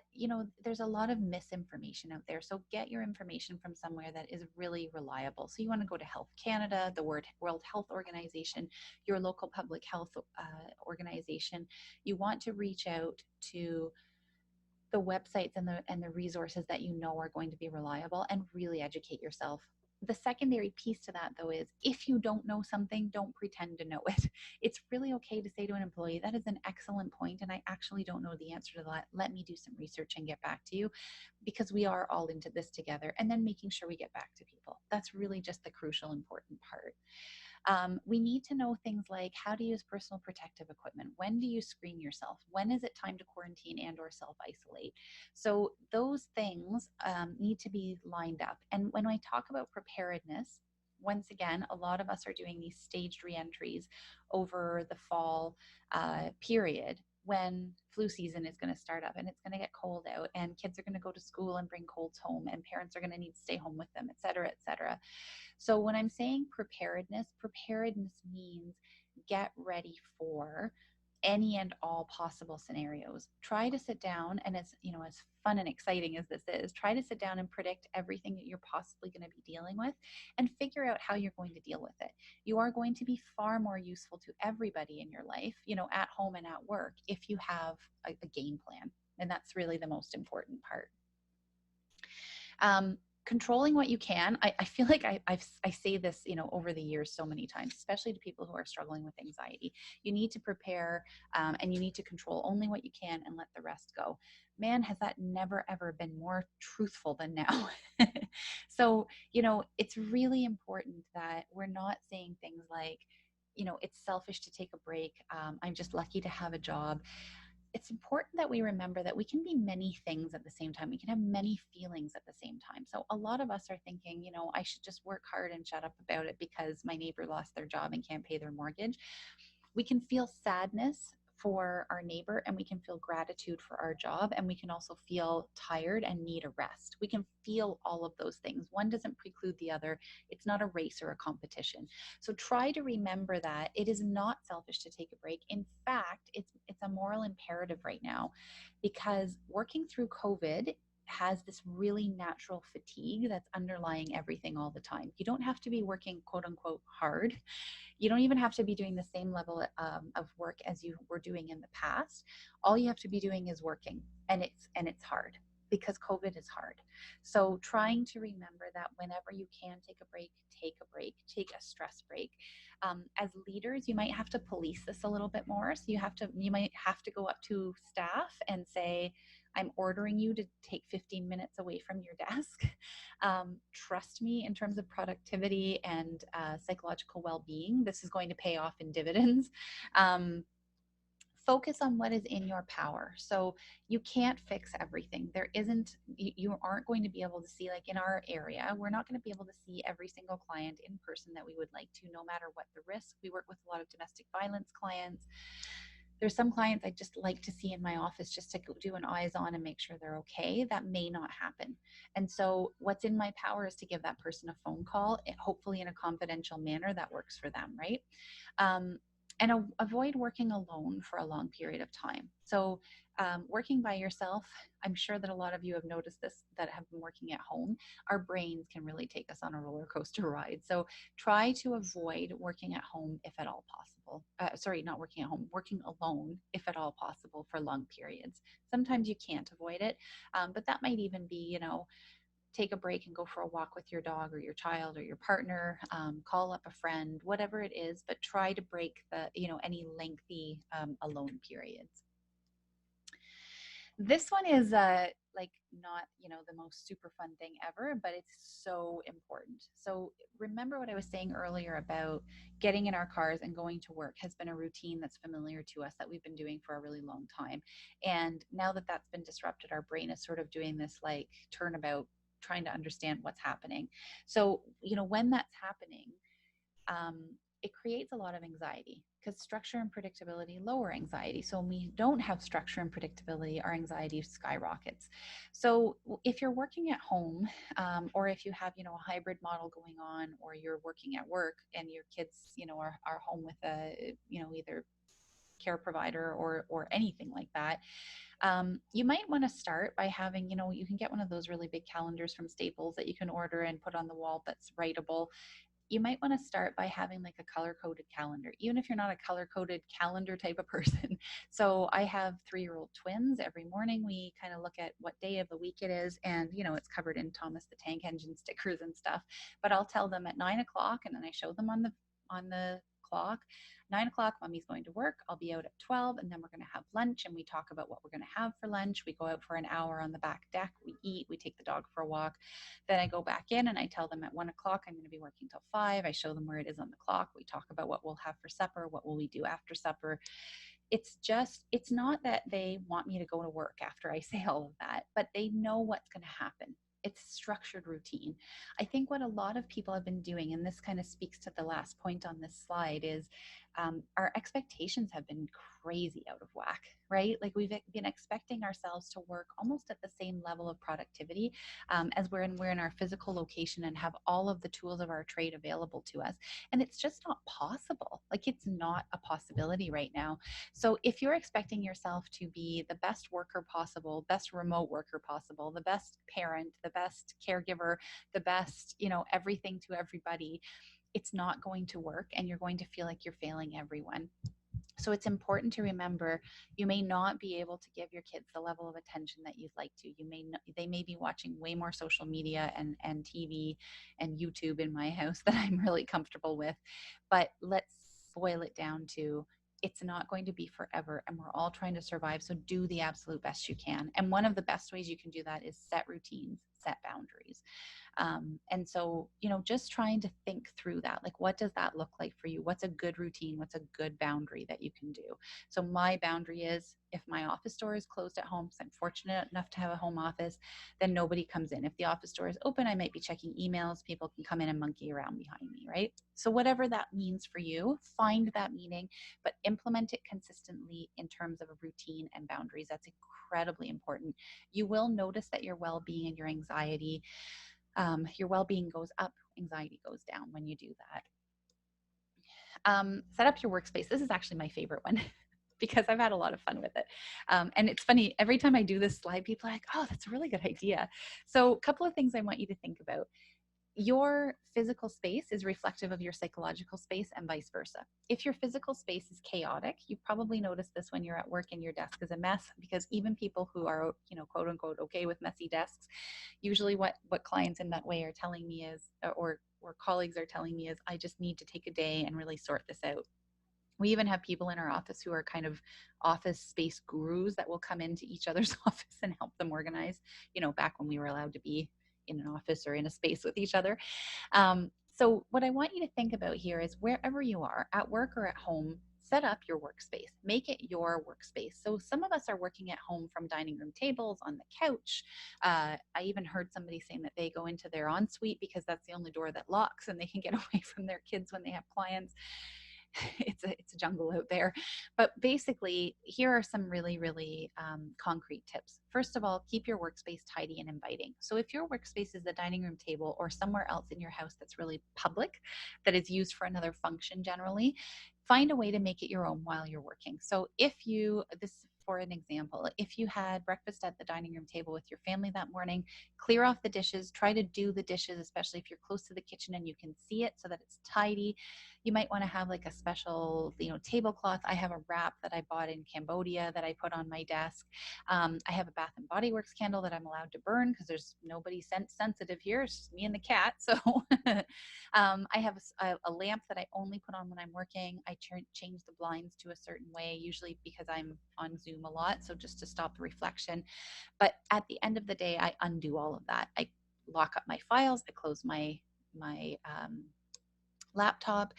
there's a lot of misinformation out there. So get your information from somewhere that is really reliable. So you want to go to Health Canada, the World Health Organization, your local public health organization. You want to reach out to the websites and the resources that are going to be reliable, and really educate yourself. The secondary piece to that, though, is if you don't know something, don't pretend to know it. It's really okay to say to an employee, that is an excellent point, and I actually don't know the answer to that. Let me do some research and get back to you, because we are all into this together. And then making sure we get back to people. That's really just the crucial, important part. We need to know things like how to use personal protective equipment. When do you screen yourself? When is it time to quarantine and or self-isolate? So those things need to be lined up. And when I talk about preparedness, once again, a lot of us are doing these staged reentries over the fall period, when flu season is going to start up and it's going to get cold out, and kids are going to go to school and bring colds home, and parents are going to need to stay home with them, et cetera, et cetera. So when I'm saying preparedness means get ready for any and all possible scenarios. Try to sit down, and as fun and exciting as this is, try to sit down and predict everything that you're possibly going to be dealing with, and figure out how you're going to deal with it. You are going to be far more useful to everybody in your life, at home and at work, if you have a game plan. And that's really the most important part. Controlling what you can. I feel like I say this, over the years so many times, especially to people who are struggling with anxiety. You need to prepare, and you need to control only what you can and let the rest go. Man, has that never ever been more truthful than now. So, it's really important that we're not saying things like, it's selfish to take a break. I'm just lucky to have a job. It's important that we remember that we can be many things at the same time. We can have many feelings at the same time. So a lot of us are thinking, I should just work hard and shut up about it because my neighbor lost their job and can't pay their mortgage. We can feel sadness for our neighbor, and we can feel gratitude for our job, and we can also feel tired and need a rest. We can feel all of those things. One doesn't preclude the other. It's not a race or a competition. So try to remember that it is not selfish to take a break. In fact, it's a moral imperative right now, because working through COVID has this really natural fatigue that's underlying everything all the time. You don't have to be working quote unquote hard. You don't even have to be doing the same level of work as you were doing in the past. All you have to be doing is working, and it's hard. because COVID is hard. So trying to remember that whenever you can take a break, take a stress break. As leaders, you might have to police this a little bit more. So you might have to go up to staff and say, I'm ordering you to take 15 minutes away from your desk. Trust me, in terms of productivity and psychological well-being, this is going to pay off in dividends. Focus on what is in your power. So you can't fix everything. There isn't, you aren't going to be able to see, like in our area, we're not going to be able to see every single client in person that we would like to, no matter what the risk. We work with a lot of domestic violence clients. There's some clients I just like to see in my office just to do an eyes on and make sure they're okay. That may not happen. And so what's in my power is to give that person a phone call, hopefully in a confidential manner that works for them, right? And avoid working alone for a long period of time. So working by yourself, I'm sure that a lot of you have noticed this that have been working at home. Our brains can really take us on a roller coaster ride. So try to avoid working at home if at all possible. Sorry, not working at home, working alone if at all possible for long periods. Sometimes you can't avoid it, but that might even be, take a break and go for a walk with your dog or your child or your partner, call up a friend, whatever it is, but try to break any lengthy alone periods. This one is like not, the most super fun thing ever, but it's so important. So remember what I was saying earlier about getting in our cars and going to work has been a routine that's familiar to us that we've been doing for a really long time. And now that that's been disrupted, our brain is sort of doing this like turnabout, trying to understand what's happening. So, when that's happening, it creates a lot of anxiety because structure and predictability lower anxiety. So when we don't have structure and predictability, our anxiety skyrockets. So if you're working at home, or if you have, a hybrid model going on, or you're working at work and your kids, are home with a, either care provider or anything like that, you might want to start by having, you can get one of those really big calendars from Staples that you can order and put on the wall that's writable. You might want to start by having like a color coded calendar, even if you're not a color coded calendar type of person. So I have 3-year-old twins. Every morning we kind of look at what day of the week it is, and it's covered in Thomas the Tank Engine stickers and stuff. But I'll tell them at 9 o'clock, and then I show them on the clock. 9 o'clock, mommy's going to work. I'll be out at 12, and then we're going to have lunch, and we talk about what we're going to have for lunch. We go out for an hour on the back deck. We eat. We take the dog for a walk. Then I go back in and I tell them at 1 o'clock I'm going to be working till 5. I show them where it is on the clock. We talk about what we'll have for supper. What will we do after supper? It's not that they want me to go to work after I say all of that, but they know what's going to happen. It's structured routine. I think what a lot of people have been doing, and this kind of speaks to the last point on this slide, is our expectations have been crazy out of whack, right? Like we've been expecting ourselves to work almost at the same level of productivity as we're in our physical location and have all of the tools of our trade available to us. And it's just not possible. Like it's not a possibility right now. So if you're expecting yourself to be the best worker possible, best remote worker possible, the best parent, the best caregiver, the best, everything to everybody, it's not going to work, and you're going to feel like you're failing everyone. So it's important to remember you may not be able to give your kids the level of attention that you'd like to. They may be watching way more social media and TV and YouTube in my house that I'm really comfortable with. But let's boil it down to, it's not going to be forever, and we're all trying to survive. So do the absolute best you can. And one of the best ways you can do that is set routines, set boundaries. And so, just trying to think through that, like, what does that look like for you? What's a good routine? What's a good boundary that you can do? So my boundary is, if my office door is closed at home, because I'm fortunate enough to have a home office, then nobody comes in. If the office door is open, I might be checking emails. People can come in and monkey around behind me, right? So whatever that means for you, find that meaning, but implement it consistently in terms of a routine and boundaries. That's incredibly important. You will notice that your well-being and your anxiety, your well-being goes up, anxiety goes down when you do that. Set up your workspace. This is actually my favorite one because I've had a lot of fun with it. And it's funny, every time I do this slide, people are like, oh, that's a really good idea. So a couple of things I want you to think about. your physical space is reflective of your psychological space and vice versa. If your physical space is chaotic, you probably notice this when you're at work and your desk is a mess, because even people who are, quote unquote, okay with messy desks, usually what clients in that way are telling me is, or colleagues are telling me is, I just need to take a day and really sort this out. We even have people in our office who are kind of office space gurus that will come into each other's office and help them organize, back when we were allowed to be in an office or in a space with each other. So, what I want you to think about here is wherever you are, at work or at home, set up your workspace. Make it your workspace. So, some of us are working at home from dining room tables, on the couch. I even heard somebody saying that they go into their ensuite because that's the only door that locks and they can get away from their kids when they have clients. It's a jungle out there. But basically, here are some really concrete tips. First of all, keep your workspace tidy and inviting. So if your workspace is the dining room table or somewhere else in your house that's really public, that is used for another function generally, find a way to make it your own while you're working. So if you, this for an example, if you had breakfast at the dining room table with your family that morning, clear off the dishes, try to do the dishes, especially if you're close to the kitchen and you can see it so that it's tidy. You might want to have like a special, tablecloth. I have a wrap that I bought in Cambodia that I put on my desk. I have a Bath and Body Works candle that I'm allowed to burn because there's nobody sensitive here. It's just me and the cat. So I have a lamp that I only put on when I'm working. I change the blinds to a certain way, usually because I'm on Zoom a lot. So just to stop the reflection. But at the end of the day, I undo all of that. I lock up my files. I close my laptop.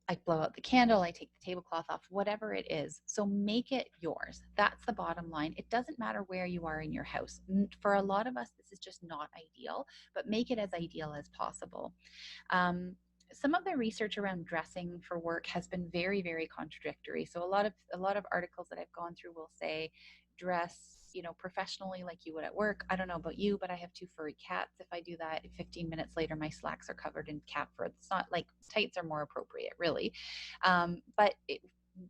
I blow out the candle, I take the tablecloth off, whatever it is. So make it yours. That's the bottom line. It doesn't matter where you are in your house. For a lot of us, this is just not ideal, but make it as ideal as possible. Some of the research around dressing for work has been very contradictory. So a lot of articles that I've gone through will say dress, professionally like you would at work. I don't know about you, but I have two furry cats. If I do that, 15 minutes later, my slacks are covered in cat fur. It's not like tights are more appropriate, really. But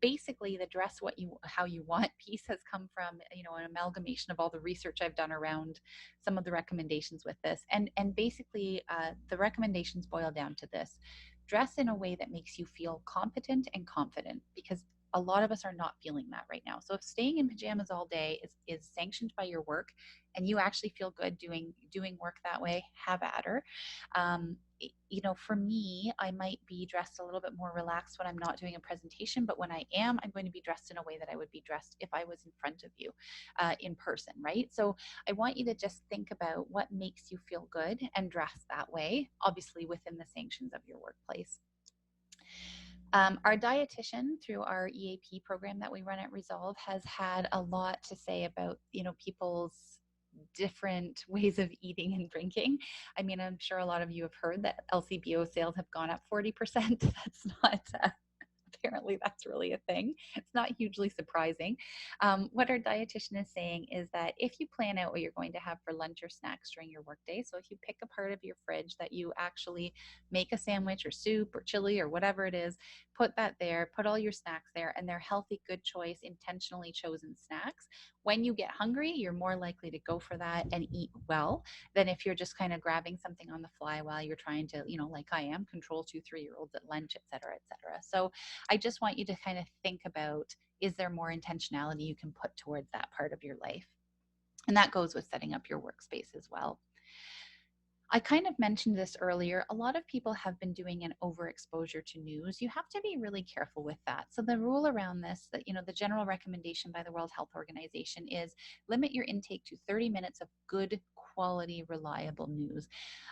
basically the dress how you want piece has come from an amalgamation of all the research I've done around some of the recommendations with this, and basically the recommendations boil down to this: dress in a way that makes you feel competent and confident, because a lot of us are not feeling that right now. So if staying in pajamas all day is sanctioned by your work and you actually feel good doing work that way, have at her. For me, I might be dressed a little bit more relaxed when I'm not doing a presentation, but when I am, I'm going to be dressed in a way that I would be dressed if I was in front of you in person, right? So I want you to just think about what makes you feel good and dress that way, obviously within the sanctions of your workplace. Our dietitian through our EAP program that we run at Resolve has had a lot to say about, people's different ways of eating and drinking. I mean, I'm sure a lot of you have heard that LCBO sales have gone up 40%. That's not apparently that's really a thing. It's not hugely surprising. What our dietitian is saying is that if you plan out what you're going to have for lunch or snacks during your workday, so if you pick a part of your fridge that you actually make a sandwich or soup or chili or whatever it is, put that there, put all your snacks there, and they're healthy, good choice, intentionally chosen snacks. When you get hungry, you're more likely to go for that and eat well than if you're just kind of grabbing something on the fly while you're trying to, like I am, control 2 3-year-olds at lunch, et cetera, et cetera. So I just want you to kind of think about, is there more intentionality you can put towards that part of your life? And that goes with setting up your workspace as well. I kind of mentioned this earlier. A lot of people have been doing an overexposure to news. You have to be really careful with that. So the rule around this, that the general recommendation by the World Health Organization is limit your intake to 30 minutes of good quality, reliable news.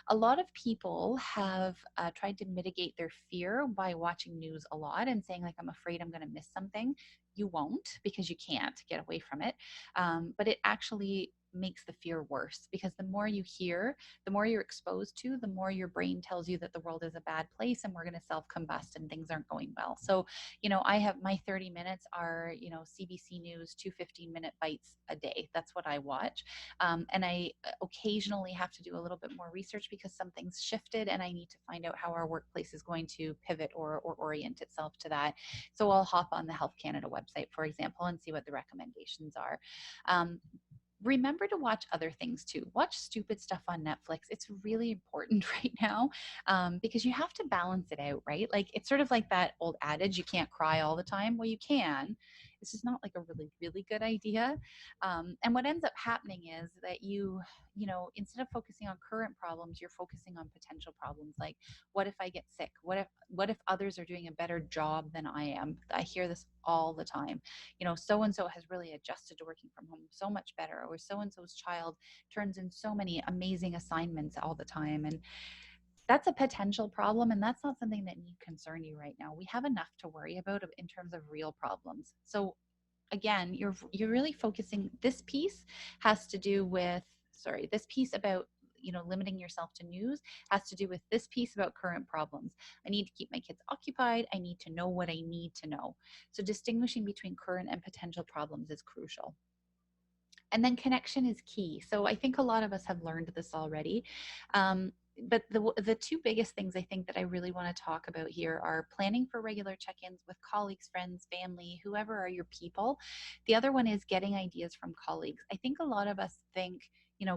A lot of people have tried to mitigate their fear by watching news a lot and saying, like, I'm afraid I'm going to miss something. You won't, because you can't get away from it. But it actually makes the fear worse, because the more you hear, the more you're exposed to, the more your brain tells you that the world is a bad place and we're going to self-combust and things aren't going well. So, I have my 30 minutes are, CBC News, 2 15-minute bites a day. That's what I watch. And I occasionally have to do a little bit more research because something's shifted and I need to find out how our workplace is going to pivot or orient itself to that. So I'll hop on the Health Canada website, for example, and see what the recommendations are. remember to watch other things too. Watch stupid stuff on Netflix. It's really important right now, because you have to balance it out, right? Like it's sort of like that old adage, you can't cry all the time. Well, you can. It's just not like a really, really good idea. And what ends up happening is that instead of focusing on current problems, you're focusing on potential problems. Like, what if I get sick? What if others are doing a better job than I am? I hear this all the time. So and so has really adjusted to working from home so much better, or so and so's child turns in so many amazing assignments all the time. And that's a potential problem, and that's not something that need concern you right now. We have enough to worry about in terms of real problems. So again, you're really focusing. This piece has to do with, sorry, this piece about limiting yourself to news has to do with this piece about current problems. I need to keep my kids occupied. I need to know what I need to know. So distinguishing between current and potential problems is crucial. And then connection is key. So I think a lot of us have learned this already. But the two biggest things I think that I really want to talk about here are planning for regular check-ins with colleagues, friends, family, whoever are your people. The other one is getting ideas from colleagues. I think a lot of us think,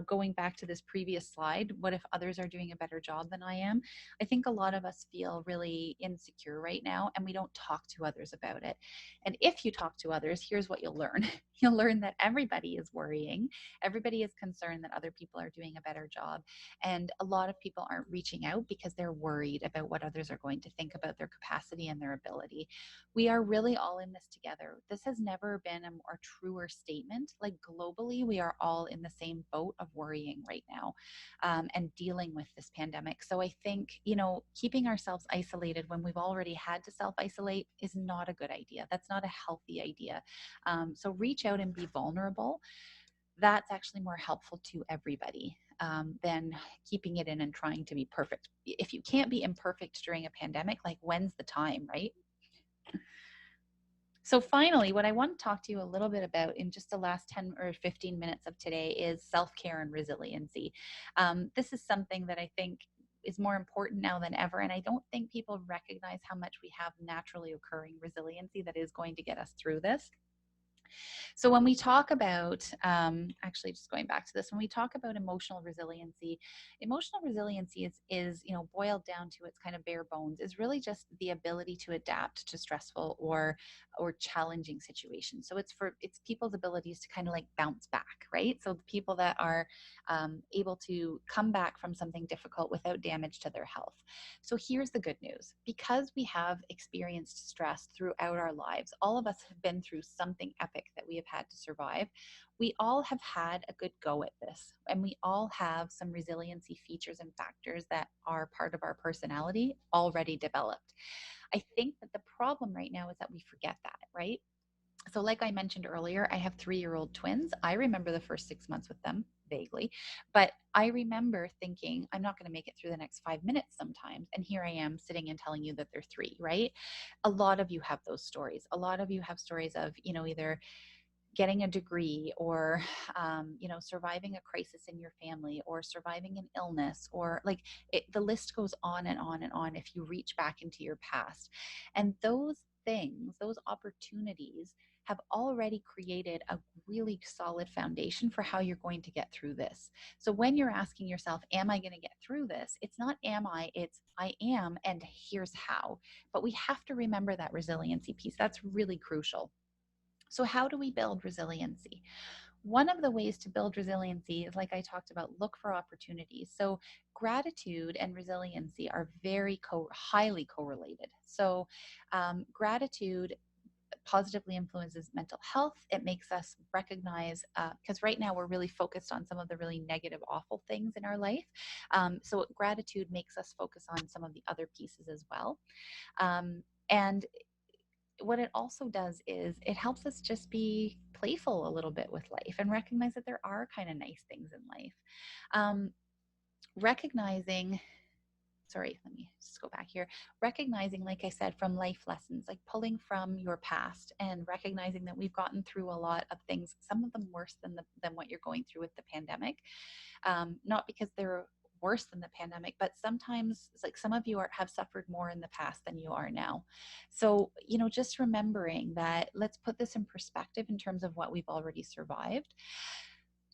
going back to this previous slide, what if others are doing a better job than I am? I think a lot of us feel really insecure right now, and we don't talk to others about it. And if you talk to others, here's what you'll learn. You'll learn that everybody is worrying. Everybody is concerned that other people are doing a better job. And a lot of people aren't reaching out because they're worried about what others are going to think about their capacity and their ability. We are really all in this together. This has never been a more truer statement. Like globally, we are all in the same boat of worrying right now, and dealing with this pandemic. So I think, keeping ourselves isolated when we've already had to self isolate is not a good idea. That's not a healthy idea. So reach out and be vulnerable. That's actually more helpful to everybody, than keeping it in and trying to be perfect. If you can't be imperfect during a pandemic, like when's the time, right? So finally, what I want to talk to you a little bit about in just the last 10 or 15 minutes of today is self-care and resiliency. This is something that I think is more important now than ever. And I don't think people recognize how much we have naturally occurring resiliency that is going to get us through this. So when we talk about, actually just going back to this, when we talk about emotional resiliency is boiled down to its kind of bare bones, is really just the ability to adapt to stressful or challenging situations. So it's people's abilities to kind of like bounce back, right? So the people that are able to come back from something difficult without damage to their health. So here's the good news. Because we have experienced stress throughout our lives, all of us have been through something epic that we have had to survive. We all have had a good go at this, and we all have some resiliency features and factors that are part of our personality already developed. I think that the problem right now is that we forget that, right? So, like I mentioned earlier, I have 3-year-old twins. I remember the first 6 months with them vaguely, but I remember thinking, I'm not going to make it through the next 5 minutes sometimes. And here I am sitting and telling you that they're 3, right? A lot of you have those stories. A lot of you have stories of, either getting a degree or surviving a crisis in your family or surviving an illness, or like the list goes on and on and on if you reach back into your past. And those things, those opportunities, have already created a really solid foundation for how you're going to get through this. So when you're asking yourself, am I going to get through this? It's not am I, it's I am, and here's how. But we have to remember that resiliency piece. That's really crucial. So, how do we build resiliency? One of the ways to build resiliency is, like I talked about, look for opportunities. So, gratitude and resiliency are highly correlated. So, gratitude positively influences mental health. It makes us recognize, because right now we're really focused on some of the really negative, awful things in our life. So, gratitude makes us focus on some of the other pieces as well. And what it also does is it helps us just be playful a little bit with life and recognize that there are kind of nice things in life. Um, recognizing, sorry, let me just go back here. Recognizing, like I said, from life lessons, like pulling from your past and recognizing that we've gotten through a lot of things, some of them worse than what you're going through with the pandemic. Not because they're worse than the pandemic, but sometimes it's like some of you have suffered more in the past than you are now. So, just remembering that, let's put this in perspective in terms of what we've already survived.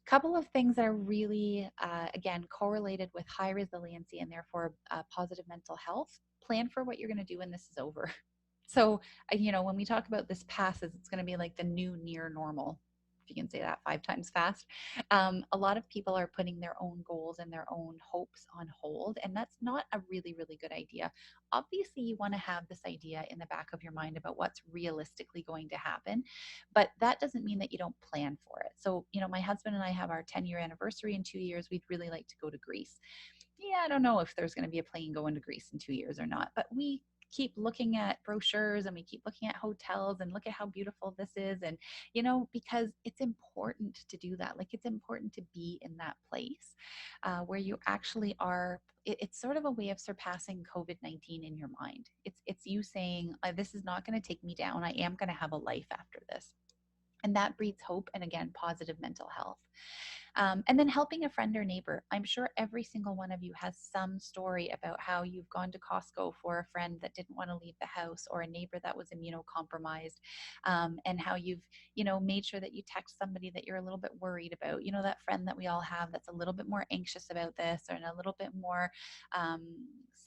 Couple of things that are really, again, correlated with high resiliency and therefore positive mental health. Plan for what you're going to do when this is over. So, when we talk about this passes, it's going to be like the new near normal, if you can say that 5 times fast. A lot of people are putting their own goals and their own hopes on hold, and that's not a really, really good idea. Obviously, you want to have this idea in the back of your mind about what's realistically going to happen, but that doesn't mean that you don't plan for it. So, my husband and I have our 10-year anniversary in 2 years. We'd really like to go to Greece. Yeah, I don't know if there's going to be a plane going to Greece in 2 years or not, but we keep looking at brochures and we keep looking at hotels and look at how beautiful this is. And, because it's important to do that. Like, it's important to be in that place where you actually are. It's sort of a way of surpassing COVID-19 in your mind. It's you saying, this is not going to take me down. I am going to have a life after this. And that breeds hope and, again, positive mental health. And then helping a friend or neighbor. I'm sure every single one of you has some story about how you've gone to Costco for a friend that didn't want to leave the house, or a neighbor that was immunocompromised, and how you've, made sure that you text somebody that you're a little bit worried about. That friend that we all have that's a little bit more anxious about this, or a little bit more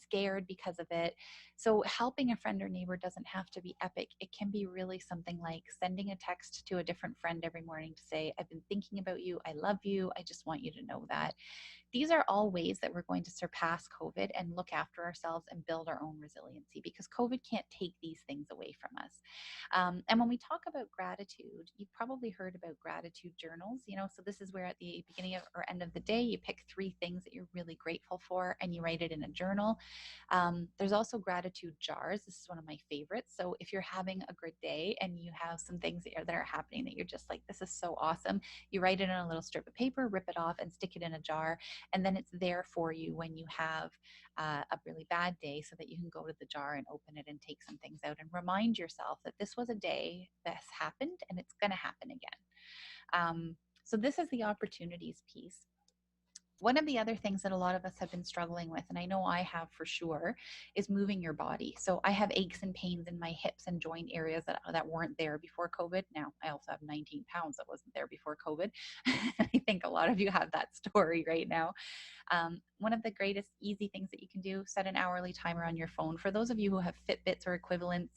scared because of it. So helping a friend or neighbor doesn't have to be epic. It can be really something like sending a text to a different friend every morning to say, I've been thinking about you. I love you. I just want you to know that. These are all ways that we're going to surpass COVID and look after ourselves and build our own resiliency, because COVID can't take these things away from us. And when we talk about gratitude, you've probably heard about gratitude journals. So this is where at the beginning of or end of the day, you pick 3 things that you're really grateful for and you write it in a journal. There's also gratitude jars. This is one of my favorites. So if you're having a good day and you have some things that are happening that you're just like, this is so awesome, you write it on a little strip of paper, rip it off, and stick it in a jar. And then it's there for you when you have a really bad day, so that you can go to the jar and open it and take some things out and remind yourself that this was a day that's happened and it's going to happen again. So this is the opportunities piece. One of the other things that a lot of us have been struggling with, and I know I have for sure, is moving your body. So I have aches and pains in my hips and joint areas that weren't there before COVID. Now, I also have 19 pounds that wasn't there before COVID. I think a lot of you have that story right now. One of the greatest easy things that you can do, set an hourly timer on your phone. For those of you who have Fitbits or equivalents,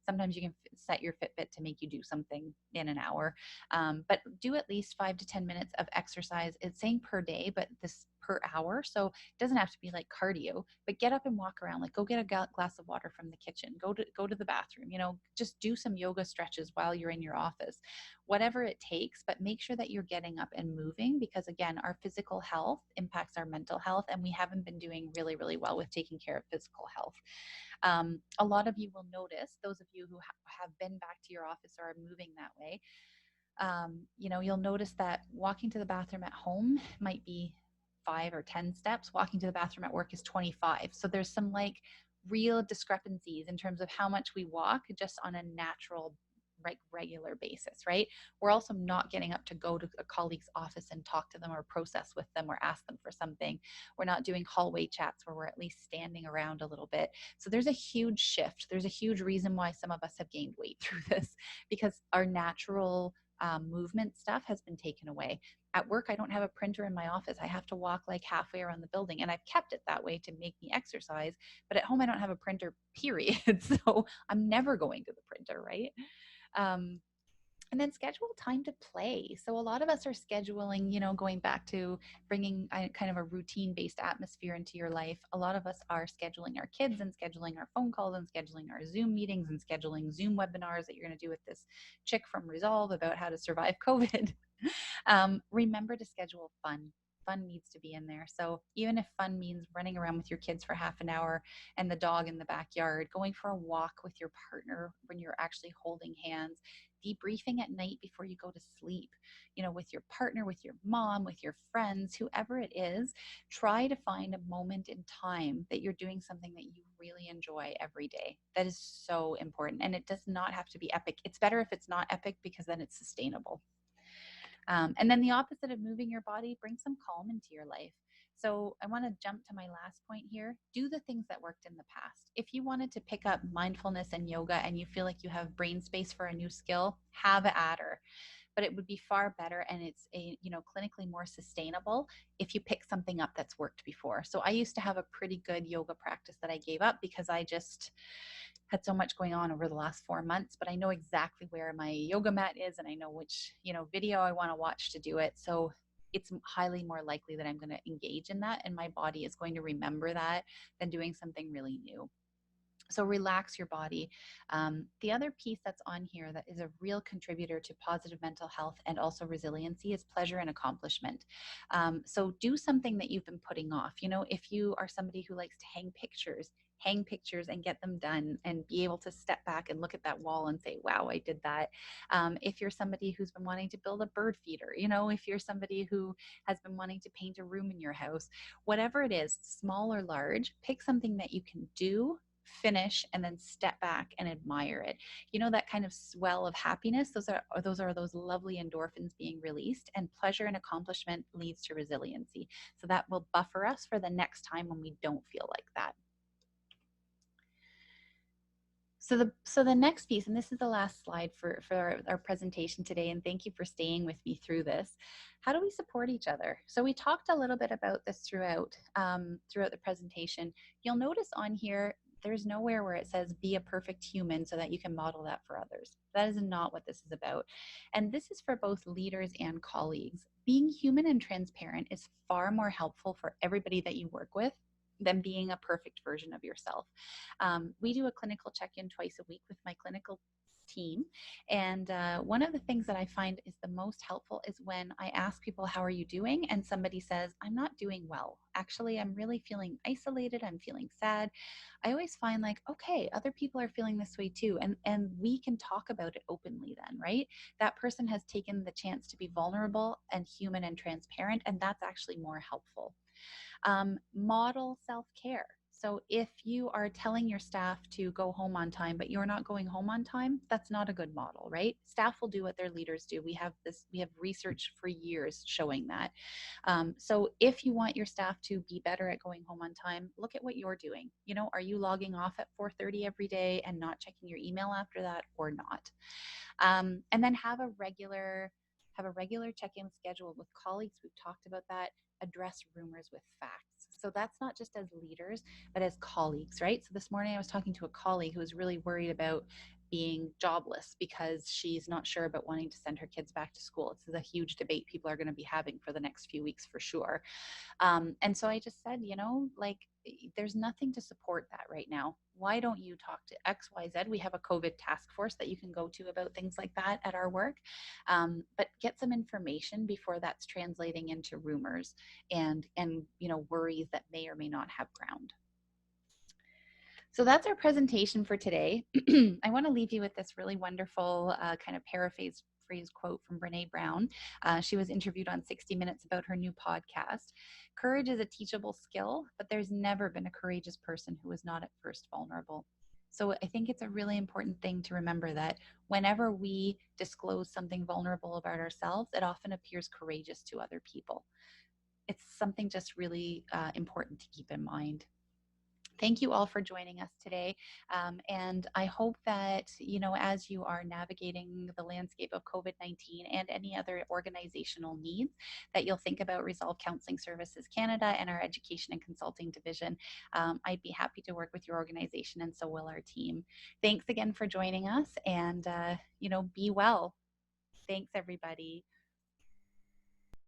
sometimes you can set your Fitbit to make you do something in an hour. But do at least 5 to 10 minutes of exercise. It's saying per day, but this per hour. So it doesn't have to be like cardio, but get up and walk around. Like, go get a glass of water from the kitchen. Go to the bathroom. Just do some yoga stretches while you're in your office. Whatever it takes, but make sure that you're getting up and moving, because, again, our physical health impacts our mental health, and we haven't been doing really, really well with taking care of physical health. A lot of you will notice, those of you who have been back to your office or are moving that way, you'll notice that walking to the bathroom at home might be 5 or 10 steps. Walking to the bathroom at work is 25. So there's some real discrepancies in terms of how much we walk just on a natural, regular basis, right? We're also not getting up to go to a colleague's office and talk to them or process with them or ask them for something. We're not doing hallway chats where we're at least standing around a little bit. So there's a huge shift. There's a huge reason why some of us have gained weight through this, because our natural movement stuff has been taken away. At work, I don't have a printer in my office. I have to walk halfway around the building, and I've kept it that way to make me exercise. But at home, I don't have a printer, period. So I'm never going to the printer, right? Um, and then schedule time to play. So a lot of us are scheduling, going back to bringing kind of a routine based atmosphere into your life. A lot of us are scheduling our kids and scheduling our phone calls and scheduling our Zoom meetings and scheduling Zoom webinars that you're going to do with this chick from Resolve about how to survive COVID. Remember to schedule fun. Fun needs to be in there. So even if fun means running around with your kids for half an hour and the dog in the backyard, going for a walk with your partner when you're actually holding hands, debriefing at night before you go to sleep, with your partner, with your mom, with your friends, whoever it is, try to find a moment in time that you're doing something that you really enjoy every day. That is so important. And it does not have to be epic. It's better if it's not epic, because then it's sustainable. And then the opposite of moving your body, bring some calm into your life. So I want to jump to my last point here. Do the things that worked in the past. If you wanted to pick up mindfulness and yoga and you feel like you have brain space for a new skill, have at her. but it would be far better, and it's a, you know, clinically more sustainable if you pick something up that's worked before. So I used to have a pretty good yoga practice that I gave up because I just had so much going on over the last 4 months, but I know exactly where my yoga mat is, and I know which, you know, video I want to watch to do it. So it's highly more likely that I'm going to engage in that, and my body is going to remember that than doing something really new. So relax your body. The other piece that's on here that is a real contributor to positive mental health and also resiliency is pleasure and accomplishment. So do something that you've been putting off. You know, if you are somebody who likes to hang pictures and get them done and be able to step back and look at that wall and say, wow, I did that. If you're somebody who's been wanting to build a bird feeder, you know, if you're somebody who has been wanting to paint a room in your house, whatever it is, small or large, pick something that you can do, finish, and then step back and admire it. You know, that kind of swell of happiness, those lovely endorphins being released, and pleasure and accomplishment leads to resiliency. So that will buffer us for the next time when we don't feel like that. So the next piece, and this is the last slide for our presentation today, and thank you for staying with me through this. How do we support each other? So we talked a little bit about this throughout the presentation. You'll notice on here, there's nowhere where it says be a perfect human so that you can model that for others. That is not what this is about. And this is for both leaders and colleagues. Being human and transparent is far more helpful for everybody that you work with than being a perfect version of yourself. We do a clinical check-in twice a week with my clinical team. And one of the things that I find is the most helpful is when I ask people, how are you doing? And somebody says, I'm not doing well. Actually, I'm really feeling isolated. I'm feeling sad. I always find like, okay, other people are feeling this way too. And we can talk about it openly then, right? That person has taken the chance to be vulnerable and human and transparent. And that's actually more helpful. Model self-care. So if you are telling your staff to go home on time, but you're not going home on time, that's not a good model, right? Staff will do what their leaders do. We have research for years showing that. So if you want your staff to be better at going home on time, look at what you're doing. You know, are you logging off at 4:30 every day and not checking your email after that, or not? And then have a regular check-in schedule with colleagues. We've talked about that. Address rumors with facts. So that's not just as leaders, but as colleagues, right? So this morning I was talking to a colleague who was really worried about being jobless because she's not sure about wanting to send her kids back to school. This is a huge debate people are going to be having for the next few weeks for sure. And so I just said, you know, like, there's nothing to support that right now. Why don't you talk to XYZ? We have a COVID task force that you can go to about things like that at our work. But get some information before that's translating into rumors and you know, worries that may or may not have ground. So that's our presentation for today. I want to leave you with this really wonderful kind of paraphrase quote from Brene Brown. She was interviewed on 60 Minutes about her new podcast. Courage is a teachable skill, but there's never been a courageous person who was not at first vulnerable. So I think it's a really important thing to remember that whenever we disclose something vulnerable about ourselves, it often appears courageous to other people. It's something just really important to keep in mind. Thank you all for joining us today. And I hope that, you know, as you are navigating the landscape of COVID-19 and any other organizational needs, that you'll think about Resolve Counseling Services Canada and our Education and Consulting Division. I'd be happy to work with your organization, and so will our team. Thanks again for joining us, and, you know, be well. Thanks, everybody.